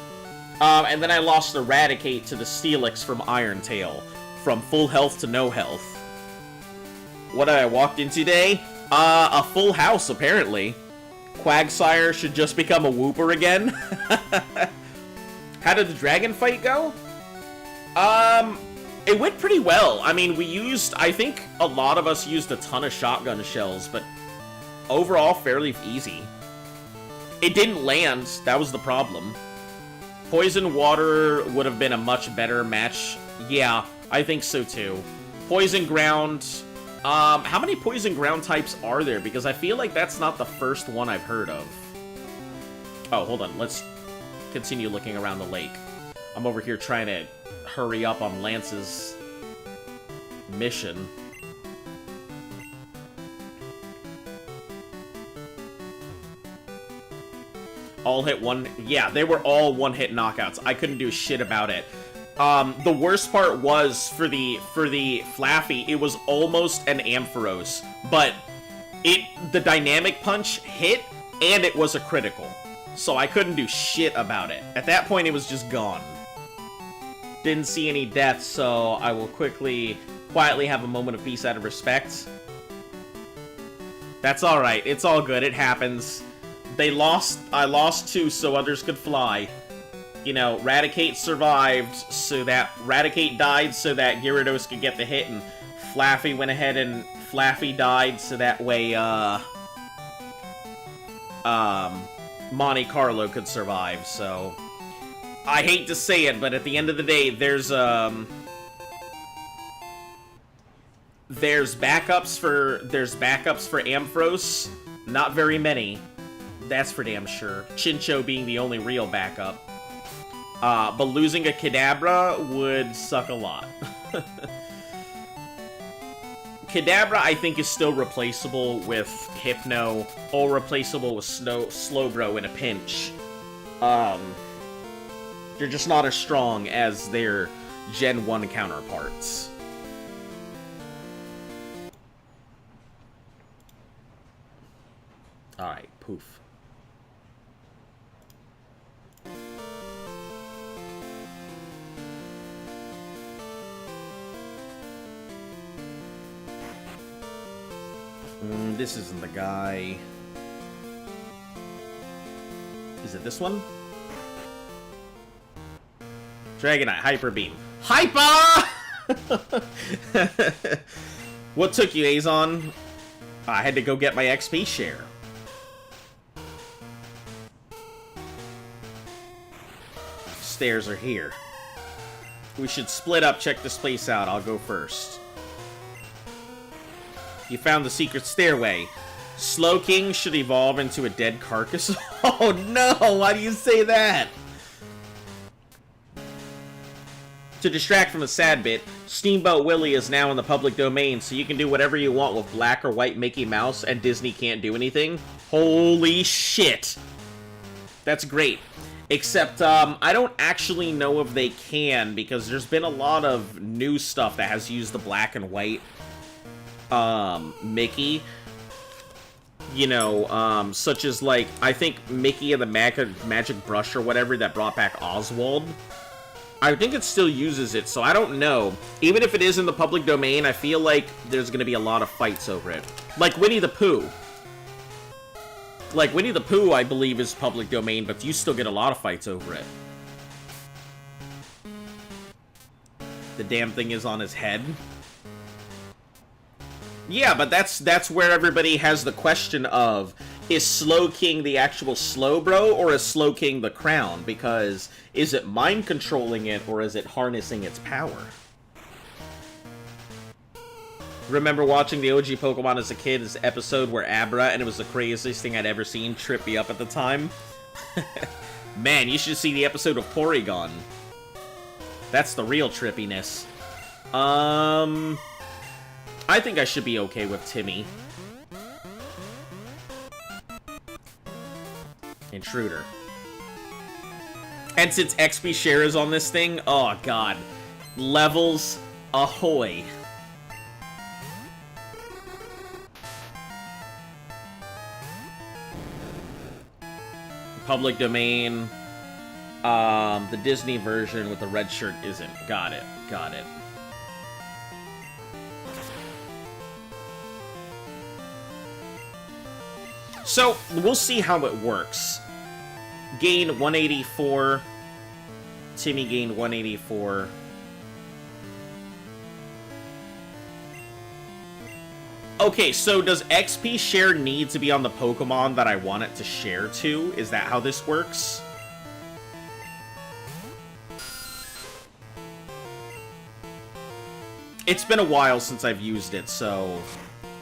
And then I lost the Raticate to the Steelix from Iron Tail, from full health to no health. What did I walk in today? A full house, apparently. Quagsire should just become a Wooper again. How did the dragon fight go? It went pretty well. I mean, I think a lot of us used a ton of shotgun shells, but overall, fairly easy. It didn't land, that was the problem. Poison Water would have been a much better match. Yeah, I think so too. Poison Ground... how many Poison Ground types are there? Because I feel like that's not the first one I've heard of. Oh, hold on. Let's continue looking around the lake. I'm over here trying to hurry up on Lance's mission. All hit one... Yeah, they were all one-hit knockouts. I couldn't do shit about it. The worst part was, for the Flaffy, it was almost an Ampharos, but the Dynamic Punch hit, and it was a critical. So I couldn't do shit about it. At that point, it was just gone. Didn't see any deaths, so I will quietly have a moment of peace out of respect. That's alright, it's all good, it happens. I lost 2 so others could fly. You know, Raticate survived, so that... Raticate died so that Gyarados could get the hit, and Flaffy went ahead and Flaffy died so that way, Monte Carlo could survive, so... I hate to say it, but at the end of the day, there's backups for Ampharos. Not very many. That's for damn sure. Chincho being the only real backup. But losing a Kadabra would suck a lot. Kadabra, I think, is still replaceable with Hypno, or replaceable with Slowbro in a pinch. They're just not as strong as their Gen 1 counterparts. Alright, poof. This isn't the guy. Is it this one? Dragonite, Hyper Beam. Hyper! What took you, Azon? I had to go get my XP share. Stairs are here. We should split up, check this place out. I'll go first. You found the secret stairway. Slowking should evolve into a dead carcass. Oh no, why do you say that? To distract from the sad bit, Steamboat Willie is now in the public domain, so you can do whatever you want with black or white Mickey Mouse, and Disney can't do anything. Holy shit! That's great. Except, I don't actually know if they can, because there's been a lot of new stuff that has used the black and white Mickey. You know, such as, like, I think Mickey and the Magic Brush or whatever that brought back Oswald. I think it still uses it, so I don't know. Even if it is in the public domain, I feel like there's gonna be a lot of fights over it. Like Winnie the Pooh. Like, Winnie the Pooh, I believe, is public domain, but you still get a lot of fights over it. The damn thing is on his head. Yeah, but that's where everybody has the question of, is Slowking the actual Slowbro, or is Slowking the crown? Because, is it mind-controlling it, or is it harnessing its power? Remember watching the OG Pokemon as a kid, this episode where Abra, and it was the craziest thing I'd ever seen, tripped me up at the time. Man, you should see the episode of Porygon. That's the real trippiness. I think I should be okay with Timmy. Intruder. And since XP share is on this thing, oh god. Levels ahoy. Public domain. The Disney version with the red shirt isn't. Got it. Got it. So, we'll see how it works. Gain 184. Timmy gained 184. Okay, so does XP share need to be on the Pokemon that I want it to share to? Is that how this works? It's been a while since I've used it, so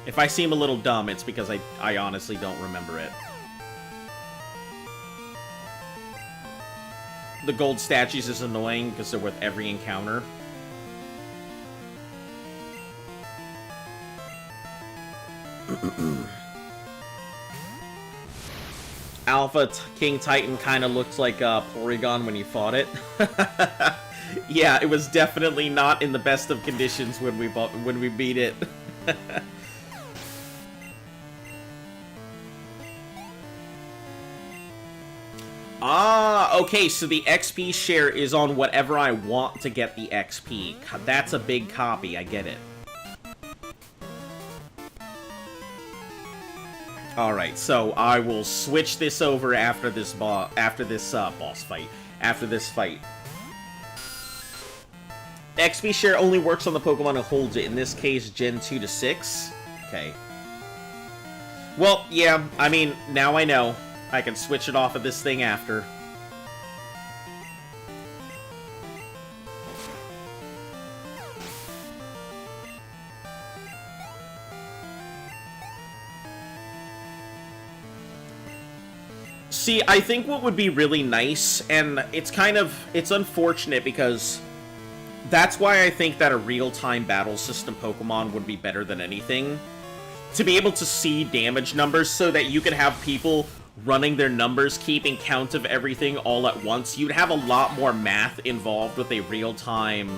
if I seem a little dumb, it's because I honestly don't remember it. The gold statues is annoying because they're with every encounter. Alpha King Titan kind of looked like Porygon when you fought it. Yeah, it was definitely not in the best of conditions when we beat it. Ah, okay, so the XP share is on whatever I want to get the XP. That's a big copy, I get it. Alright, so I will switch this over after this boss fight. After this fight. XP share only works on the Pokemon who holds it, in this case, Gen 2 to 6. Okay. Well, yeah, I mean, now I know. I can switch it off of this thing after. See, I think what would be really nice, and it's unfortunate because that's why I think that a real-time battle system Pokemon would be better than anything. To be able to see damage numbers so that you could have people running their numbers, keeping count of everything all at once. You'd have a lot more math involved with a real-time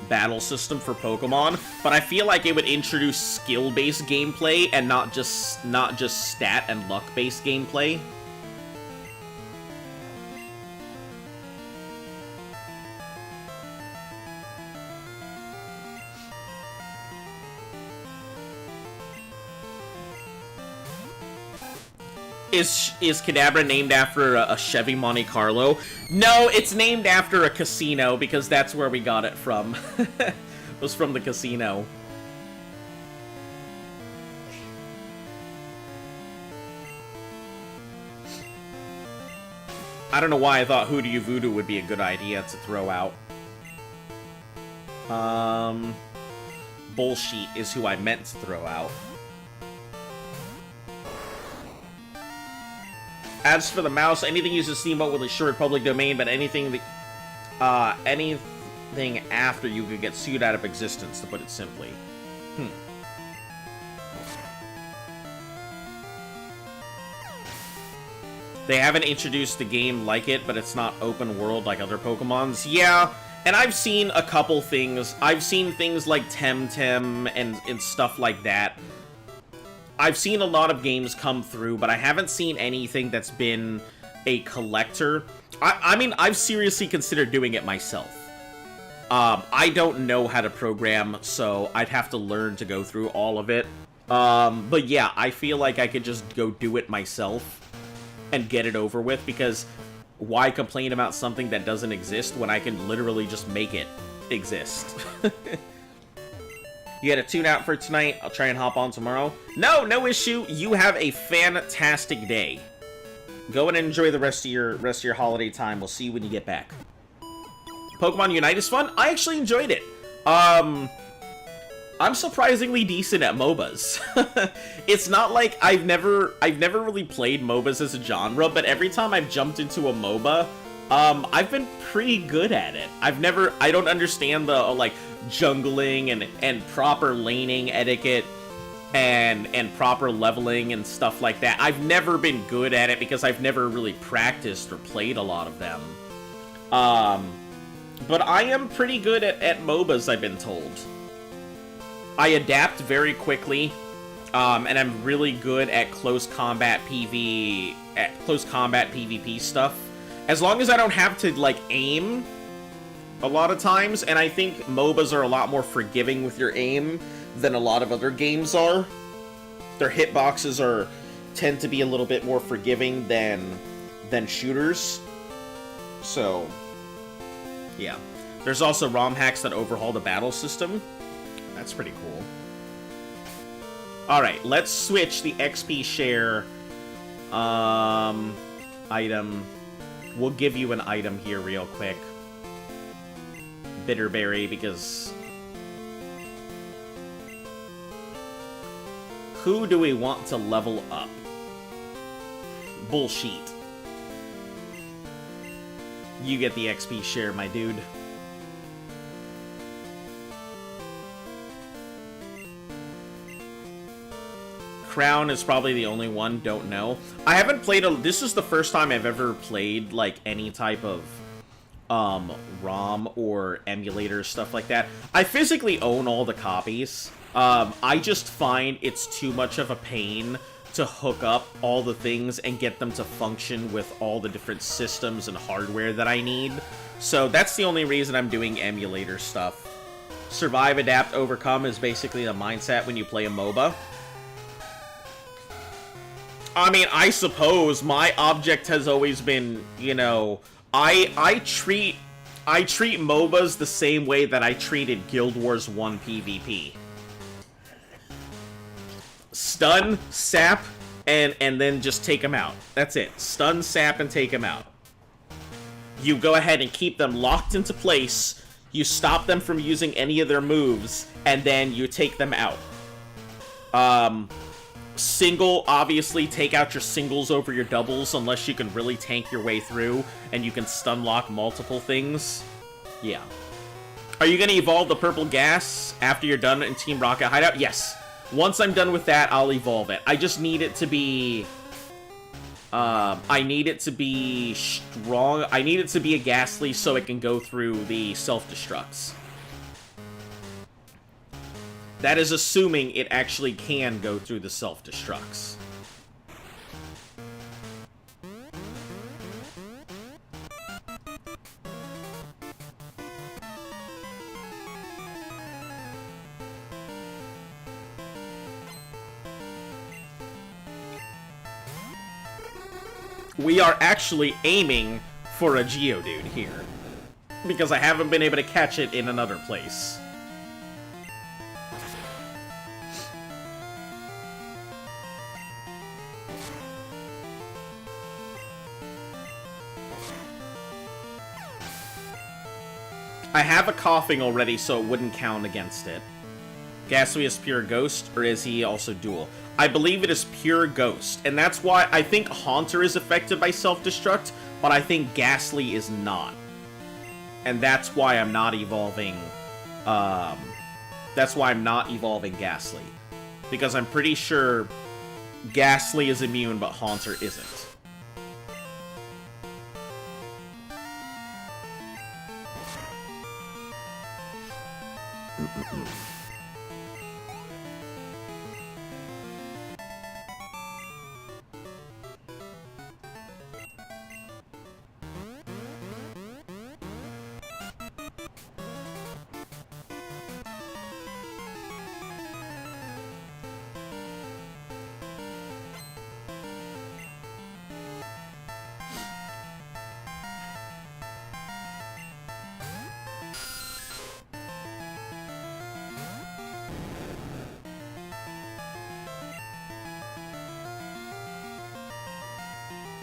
battle system for Pokemon, but I feel like it would introduce skill-based gameplay and not just stat and luck-based gameplay. Is Kadabra named after a Chevy Monte Carlo? No, it's named after a casino, because that's where we got it from. It was from the casino. I don't know why I thought Hoodoo Voodoo would be a good idea to throw out. Bullshit is who I meant to throw out. As for the mouse, anything used as Steamboat will ensure public domain, but anything after you could get sued out of existence, to put it simply. They haven't introduced a game like it, but it's not open world like other Pokemons. Yeah, and I've seen a couple things. I've seen things like Temtem and stuff like that. I've seen a lot of games come through, but I haven't seen anything that's been a collector. I mean, I've seriously considered doing it myself. I don't know how to program, so I'd have to learn to go through all of it. But yeah, I feel like I could just go do it myself and get it over with, because why complain about something that doesn't exist when I can literally just make it exist? You had a tune out for tonight. I'll try and hop on tomorrow. No issue. You have a fantastic day. Go and enjoy the rest of your holiday time. We'll see you when you get back. Pokemon Unite is fun. I actually enjoyed it. I'm surprisingly decent at MOBAs. It's not like I've never really played MOBAs as a genre, but every time I've jumped into a MOBA, I've been pretty good at it. I don't understand the, like, jungling and proper laning etiquette and proper leveling and stuff like that. I've never been good at it because I've never really practiced or played a lot of them. But I am pretty good at MOBAs, I've been told. I adapt very quickly, and I'm really good at close combat PvP stuff. As long as I don't have to, like, aim a lot of times, and I think MOBAs are a lot more forgiving with your aim than a lot of other games are. Their hitboxes tend to be a little bit more forgiving than shooters. So, yeah. There's also ROM hacks that overhaul the battle system. That's pretty cool. Alright, let's switch the XP share item. We'll give you an item here real quick. Bitterberry, because... who do we want to level up? Bullshit. You get the XP share, my dude. Crown is probably the only one, don't know. I haven't played this is the first time I've ever played, like, any type of, ROM or emulator, stuff like that. I physically own all the copies. I just find it's too much of a pain to hook up all the things and get them to function with all the different systems and hardware that I need. So that's the only reason I'm doing emulator stuff. Survive, adapt, overcome is basically the mindset when you play a MOBA. I mean, I suppose my object has always been, you know, I treat MOBAs the same way that I treated Guild Wars 1 PvP. Stun, sap, and then just take them out. That's it. Stun, sap, and take them out. You go ahead and keep them locked into place, you stop them from using any of their moves, and then you take them out. Single, obviously, take out your singles over your doubles unless you can really tank your way through and you can stun lock multiple things. Yeah. Are you going to evolve the purple gas after you're done in Team Rocket Hideout? Yes. Once I'm done with that, I'll evolve it. I just need it to be... I need it to be strong. I need it to be a Ghastly so it can go through the self-destructs. That is assuming it actually can go through the self-destructs. We are actually aiming for a Geodude here, because I haven't been able to catch it in another place. I have a coughing already, so it wouldn't count against it. Ghastly is pure ghost, or is he also dual? I believe it is pure ghost, and that's why I think Haunter is affected by self-destruct, but I think Ghastly is not. And that's why I'm not evolving, that's why I'm not evolving Ghastly. Because I'm pretty sure Ghastly is immune, but Haunter isn't.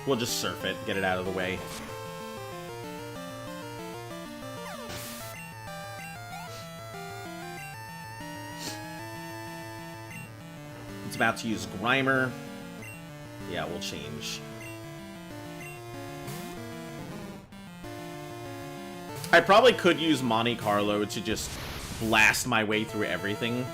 We'll just surf it, get it out of the way. about to use Grimer. Yeah, we'll change. I probably could use Monte Carlo to just blast my way through everything.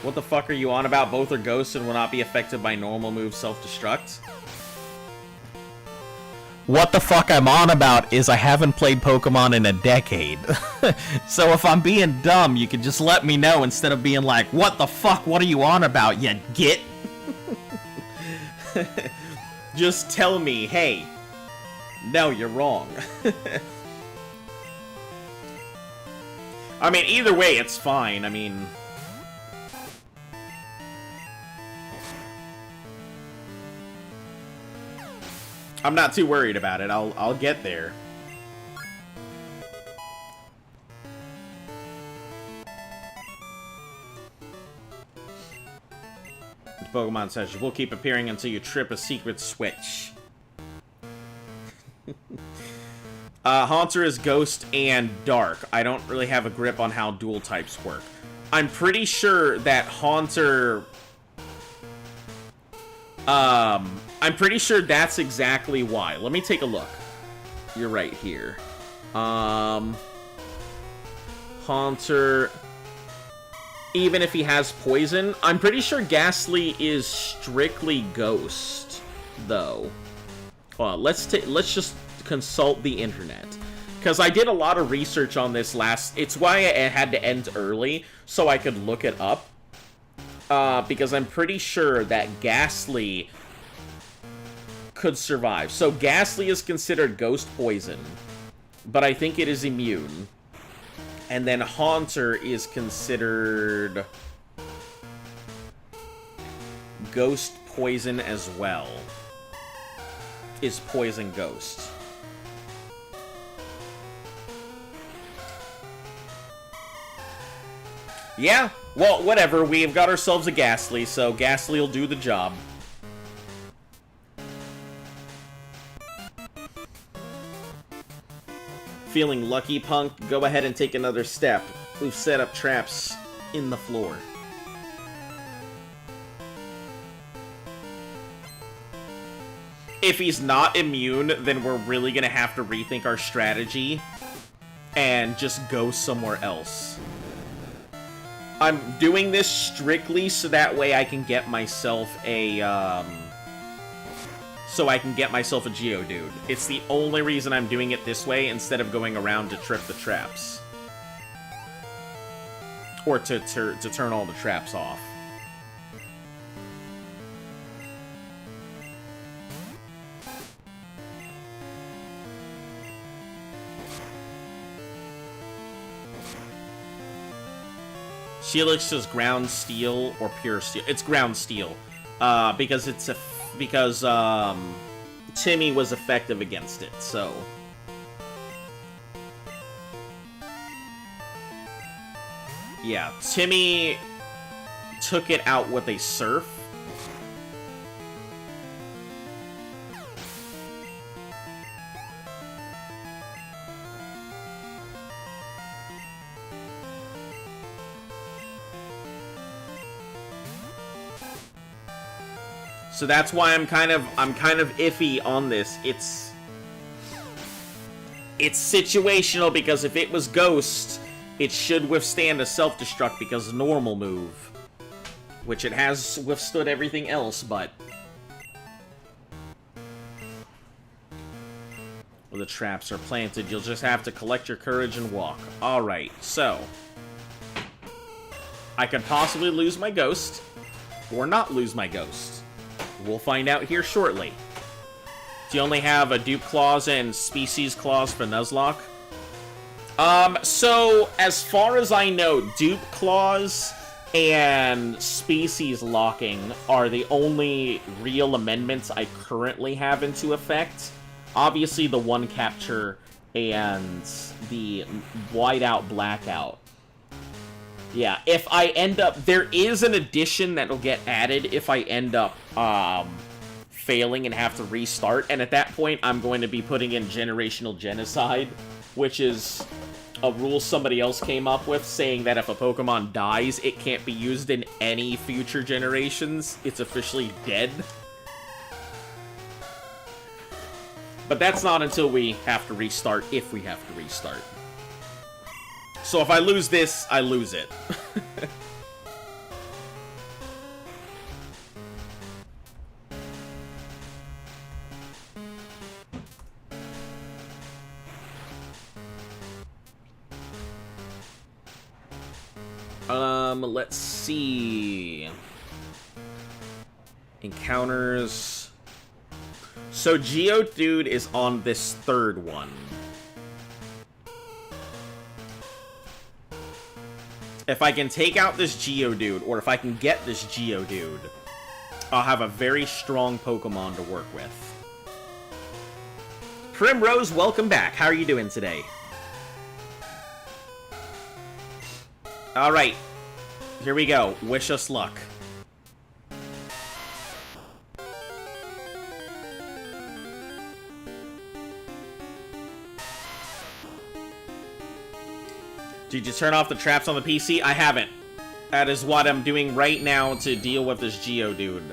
What the fuck are you on about? Both are ghosts and will not be affected by normal moves self-destruct. What the fuck I'm on about is I haven't played Pokemon in a decade. So if I'm being dumb, you can just let me know instead of being like, what the fuck, what are you on about, you git? Just tell me, hey, no, you're wrong. I mean, either way, it's fine. I mean... I'm not too worried about it. I'll get there. The Pokemon says you will keep appearing until you trip a secret switch. Haunter is Ghost and Dark. I don't really have a grip on how dual types work. I'm pretty sure that Haunter... I'm pretty sure that's exactly why. Let me take a look. You're right here. Haunter... Even if he has poison, I'm pretty sure Ghastly is strictly Ghost, though. Let's just consult the internet. Because I did a lot of research on this last... It's why I had to end early, so I could look it up. Because I'm pretty sure that Ghastly could survive. So Ghastly is considered Ghost Poison, but I think it is immune. And then Haunter is considered Ghost Poison as well. Is Poison Ghost. Yeah, well, whatever. We've got ourselves a Ghastly, so Ghastly will do the job. Feeling lucky, Punk? Go ahead and take another step. We've set up traps in the floor. If he's not immune, then we're really gonna have to rethink our strategy and just go somewhere else. I'm doing this strictly so that way I can get myself a, Geodude. It's the only reason I'm doing it this way instead of going around to trip the traps. Or to turn all the traps off. Sheelix is ground steel or pure steel. It's ground steel. Because Timmy was effective against it, so. Yeah, Timmy took it out with a Surf. So that's why I'm kind of iffy on this. It's situational because if it was Ghost, it should withstand a self-destruct because normal move, which it has withstood everything else, but well, the traps are planted. You'll just have to collect your courage and walk. All right, so I could possibly lose my Ghost or not lose my Ghost. We'll find out here shortly. Do you only have a Dupe Clause and Species Clause for Nuzlocke? So, as far as I know, Dupe Clause and Species Locking are the only real amendments I currently have into effect. Obviously, the One Capture and the Whiteout Blackout. Yeah, if I end up... There is an addition that'll get added if I end up failing and have to restart. And at that point, I'm going to be putting in Generational Genocide, which is a rule somebody else came up with saying that if a Pokemon dies, it can't be used in any future generations. It's officially dead. But that's not until we have to restart, if we have to restart. So if I lose this, I lose it. Let's see. Encounters. So Geodude is on this third one. If I can take out this Geodude, or if I can get this Geodude, I'll have a very strong Pokemon to work with. Primrose, welcome back. How are you doing today? Alright. Here we go. Wish us luck. Did you turn off the traps on the PC? I haven't. That is what I'm doing right now to deal with this Geodude.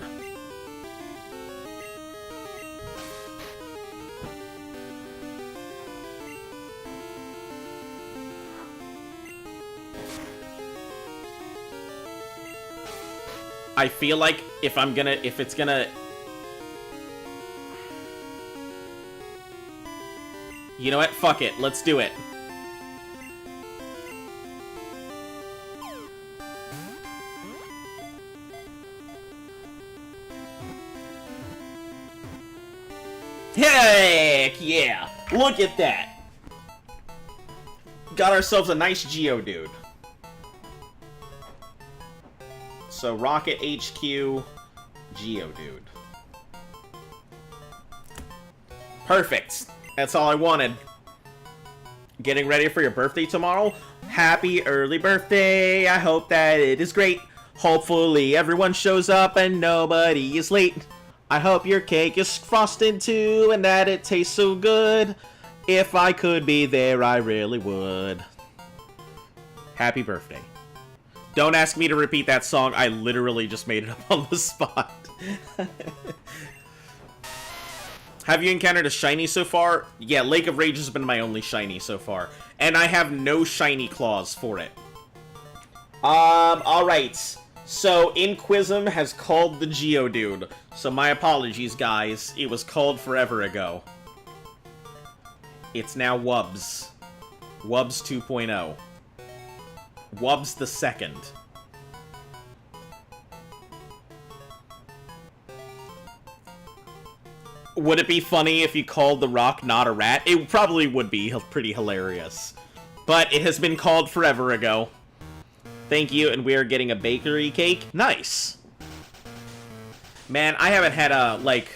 I feel like if it's gonna... You know what? Fuck it. Let's do it. Heck yeah! Look at that! Got ourselves a nice Geodude. So, Rocket HQ, Geodude. Perfect. That's all I wanted. Getting ready for your birthday tomorrow? Happy early birthday! I hope that it is great. Hopefully everyone shows up and nobody is late. I hope your cake is frosted too and that it tastes so good. If I could be there, I really would. Happy birthday. Don't ask me to repeat that song. I literally just made it up on the spot. Have you encountered a shiny so far? Yeah, Lake of Rage has been my only shiny so far. And I have no shiny claws for it. Alright. So, Inquisitum has called the Geodude. So my apologies, guys. It was called forever ago. It's now Wubs. Wubs 2.0. Wubs the second. Would it be funny if you called the rock not a rat? It probably would be pretty hilarious. But it has been called forever ago. Thank you, and we are getting a bakery cake. Nice. Man, I haven't had a, like...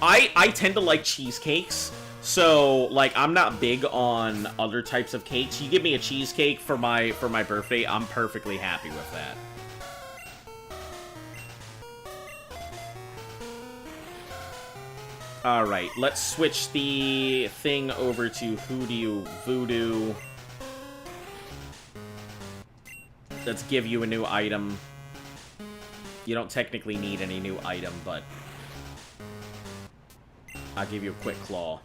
I tend to like cheesecakes. So, like, I'm not big on other types of cakes. You give me a cheesecake for my birthday, I'm perfectly happy with that. Alright, let's switch the thing over to Voodoo. Let's give you a new item. You don't technically need any new item, but... I'll give you a quick claw.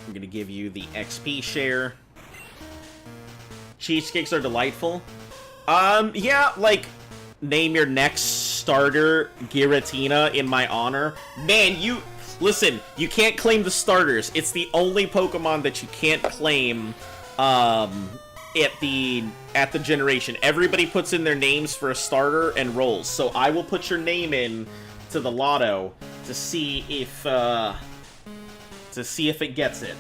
I'm gonna give you the XP share. Cheesecakes are delightful. Yeah, like, name your next starter Giratina in my honor. Man, listen, you can't claim the starters. It's the only Pokemon that you can't claim, at the generation. Everybody puts in their names for a starter and rolls. So I will put your name in to the lotto to see if it gets it.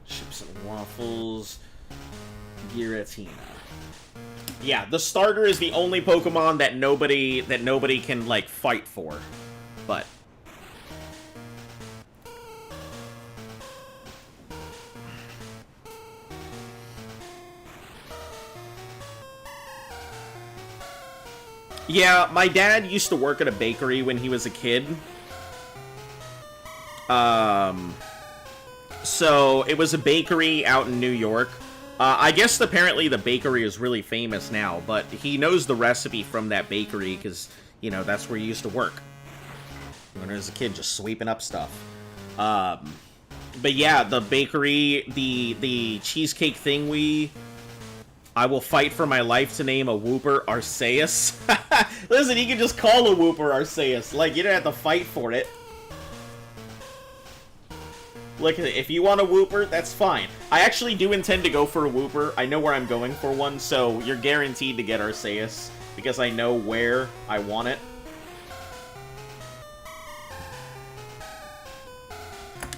Chips and waffles, Giratina. Yeah, the starter is the only Pokemon that nobody can like fight for. But Yeah, my dad used to work at a bakery when he was a kid. So it was a bakery out in New York. I guess apparently the bakery is really famous now, but he knows the recipe from that bakery because, you know, that's where he used to work. When I was a kid, just sweeping up stuff. But yeah, the bakery, the cheesecake thing I will fight for my life to name a Whooper Arceus. Listen, you can just call a Whooper Arceus. Like, you don't have to fight for it. Look, if you want a Whooper, that's fine. I actually do intend to go for a Whooper. I know where I'm going for one, so you're guaranteed to get Arceus. Because I know where I want it.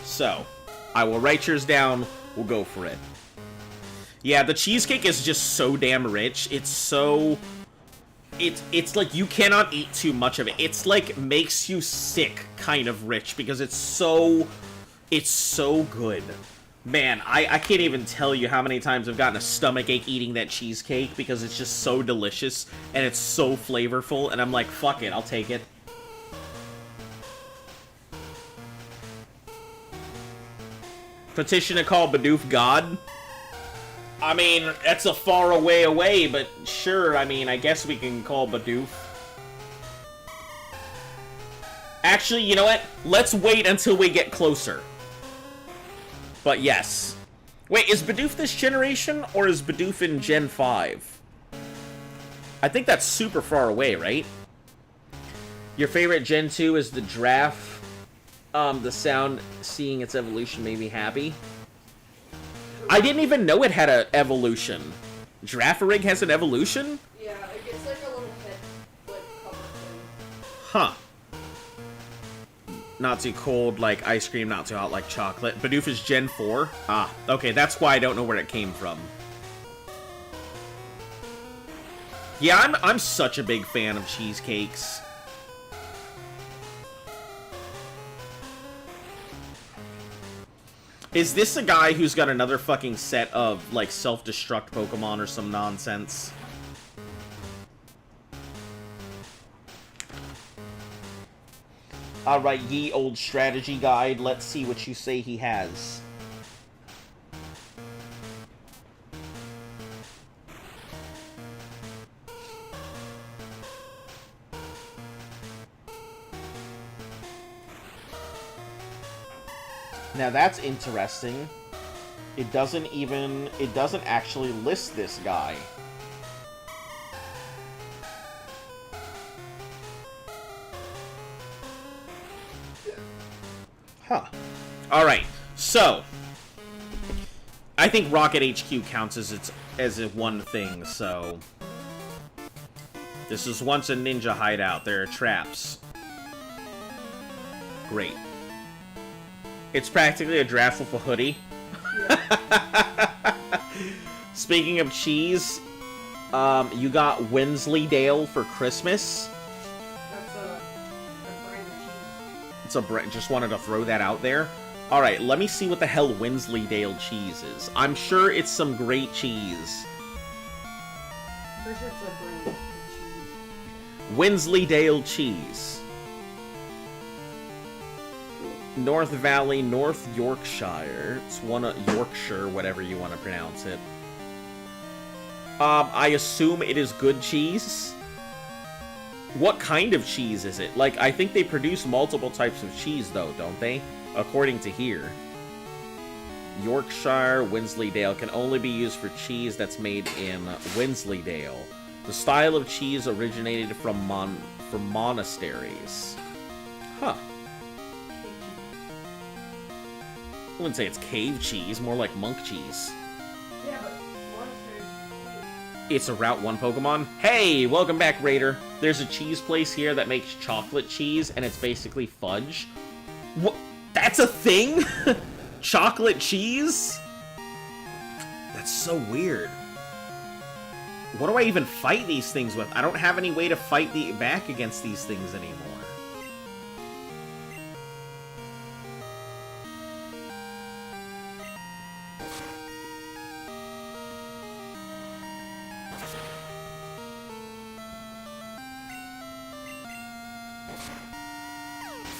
So, I will write yours down. We'll go for it. Yeah, the cheesecake is just so damn rich. It's so... It's like you cannot eat too much of it. It's like makes you sick kind of rich because it's so good. Man, I can't even tell you how many times I've gotten a stomachache eating that cheesecake because it's just so delicious and it's so flavorful and I'm like, fuck it, I'll take it. Petition to call Bidoof God? I mean, that's a far away, but sure, I mean, I guess we can call Bidoof. Actually, you know what? Let's wait until we get closer. But yes. Wait, is Bidoof this generation, or is Bidoof in Gen 5? I think that's super far away, right? Your favorite Gen 2 is the Giraffe. The sound, seeing its evolution made me happy. I didn't even know it had an evolution. Giraffe has an evolution? Yeah, it gets like a little head, like, cover thing. Huh. Not too cold like ice cream, not too hot like chocolate. Bidoof is Gen 4? Ah, okay, that's why I don't know where it came from. Yeah, I'm such a big fan of cheesecakes. Is this a guy who's got another fucking set of, like, self-destruct Pokemon or some nonsense? Alright, ye old strategy guide, let's see what you say he has. Now that's interesting. It doesn't actually list this guy. Huh. Alright, so I think Rocket HQ counts as a one thing, so this was once a ninja hideout. There are traps. Great. It's practically a draft with a hoodie. Yeah. Speaking of cheese, you got Wensleydale for Christmas. That's a brand of cheese. It's a brand. Just wanted to throw that out there. All right, let me see what the hell Wensleydale cheese is. I'm sure it's some great cheese. Pretty sure it's a brand of cheese. Wensleydale cheese. North Valley, North Yorkshire. It's one of Yorkshire, whatever you want to pronounce it. I assume it is good cheese. What kind of cheese is it? Like, I think they produce multiple types of cheese, though, don't they? According to here. Yorkshire, Wensleydale can only be used for cheese that's made in Wensleydale. The style of cheese originated from monasteries. Huh. I wouldn't say it's cave cheese, more like monk cheese. Yeah, but monasteries. It's a Route 1 Pokemon. Hey, welcome back, Raider. There's a cheese place here that makes chocolate cheese, and it's basically fudge. What? That's a thing? Chocolate cheese? That's so weird. What do I even fight these things with? I don't have any way to fight back against these things anymore.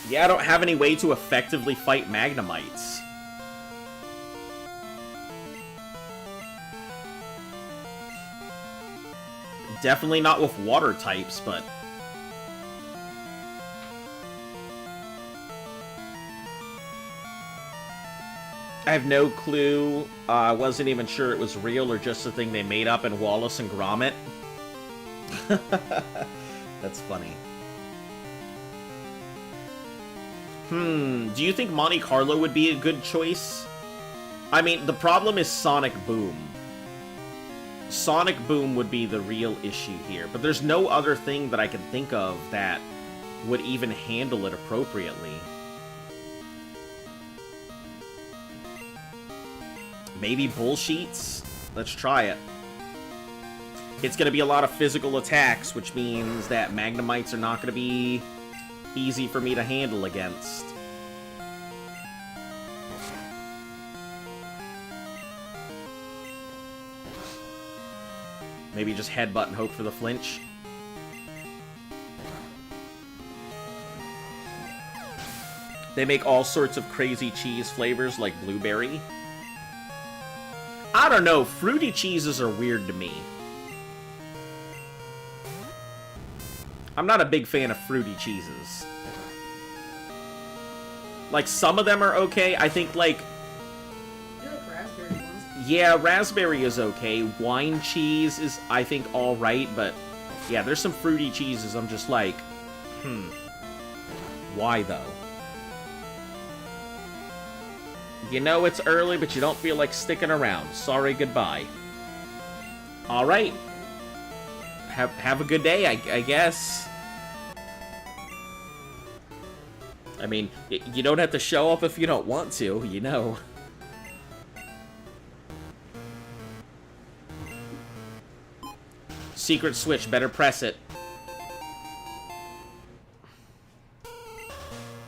Yeah, I don't have any way to effectively fight Magnemites. Definitely not with water types, but... I have no clue. I wasn't even sure it was real or just a thing they made up in Wallace and Gromit. That's funny. Do you think Monte Carlo would be a good choice? I mean, the problem is Sonic Boom. Sonic Boom would be the real issue here, but there's no other thing that I can think of that would even handle it appropriately. Maybe Bullsheets? Let's try it. It's going to be a lot of physical attacks, which means that Magnemites are not going to be easy for me to handle against. Maybe just headbutt and hope for the flinch. They make all sorts of crazy cheese flavors like blueberry. I don't know, fruity cheeses are weird to me. I'm not a big fan of fruity cheeses. Like, some of them are okay. I think, like... You like raspberry ones? Yeah, raspberry is okay. Wine cheese is, I think, alright, but... Yeah, there's some fruity cheeses I'm just like... Why, though? You know it's early, but you don't feel like sticking around. Sorry, goodbye. Alright. Have a good day, I guess. I mean, you don't have to show up if you don't want to, you know. Secret switch, better press it.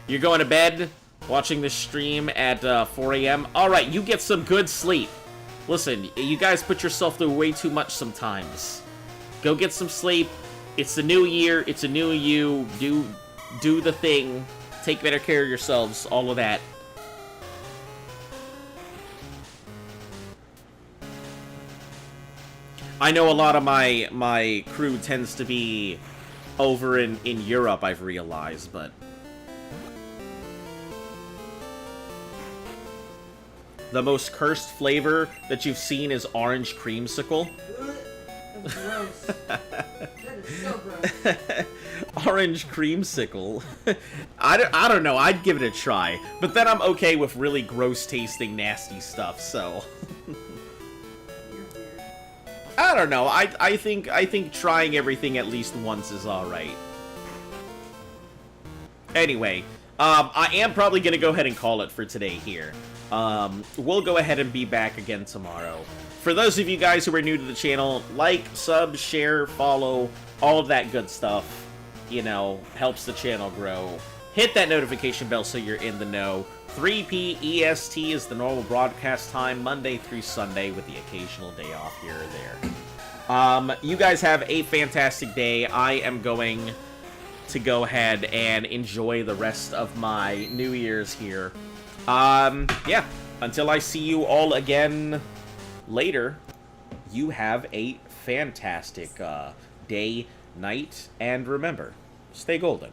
You're going to bed, watching this stream at 4 a.m. Alright, you get some good sleep. Listen, you guys put yourself through way too much sometimes. Go get some sleep. It's the new year. It's a new you. Do the thing. Take better care of yourselves. All of that. I know a lot of my crew tends to be over in Europe, I've realized, but... The most cursed flavor that you've seen is orange creamsicle. That's gross. That is so gross. Orange creamsicle. I don't know. I'd give it a try. But then I'm okay with really gross tasting nasty stuff, so... You're weird. I don't know. I think trying everything at least once is alright. Anyway, I am probably going to go ahead and call it for today here. We'll go ahead and be back again tomorrow. For those of you guys who are new to the channel, like, sub, share, follow, all of that good stuff, you know, helps the channel grow. Hit that notification bell so you're in the know. 3 p. EST is the normal broadcast time, Monday through Sunday, with the occasional day off here or there. You guys have a fantastic day. I am going to go ahead and enjoy the rest of my New Year's here. Yeah, until I see you all again later, you have a fantastic day, night, and remember, stay golden.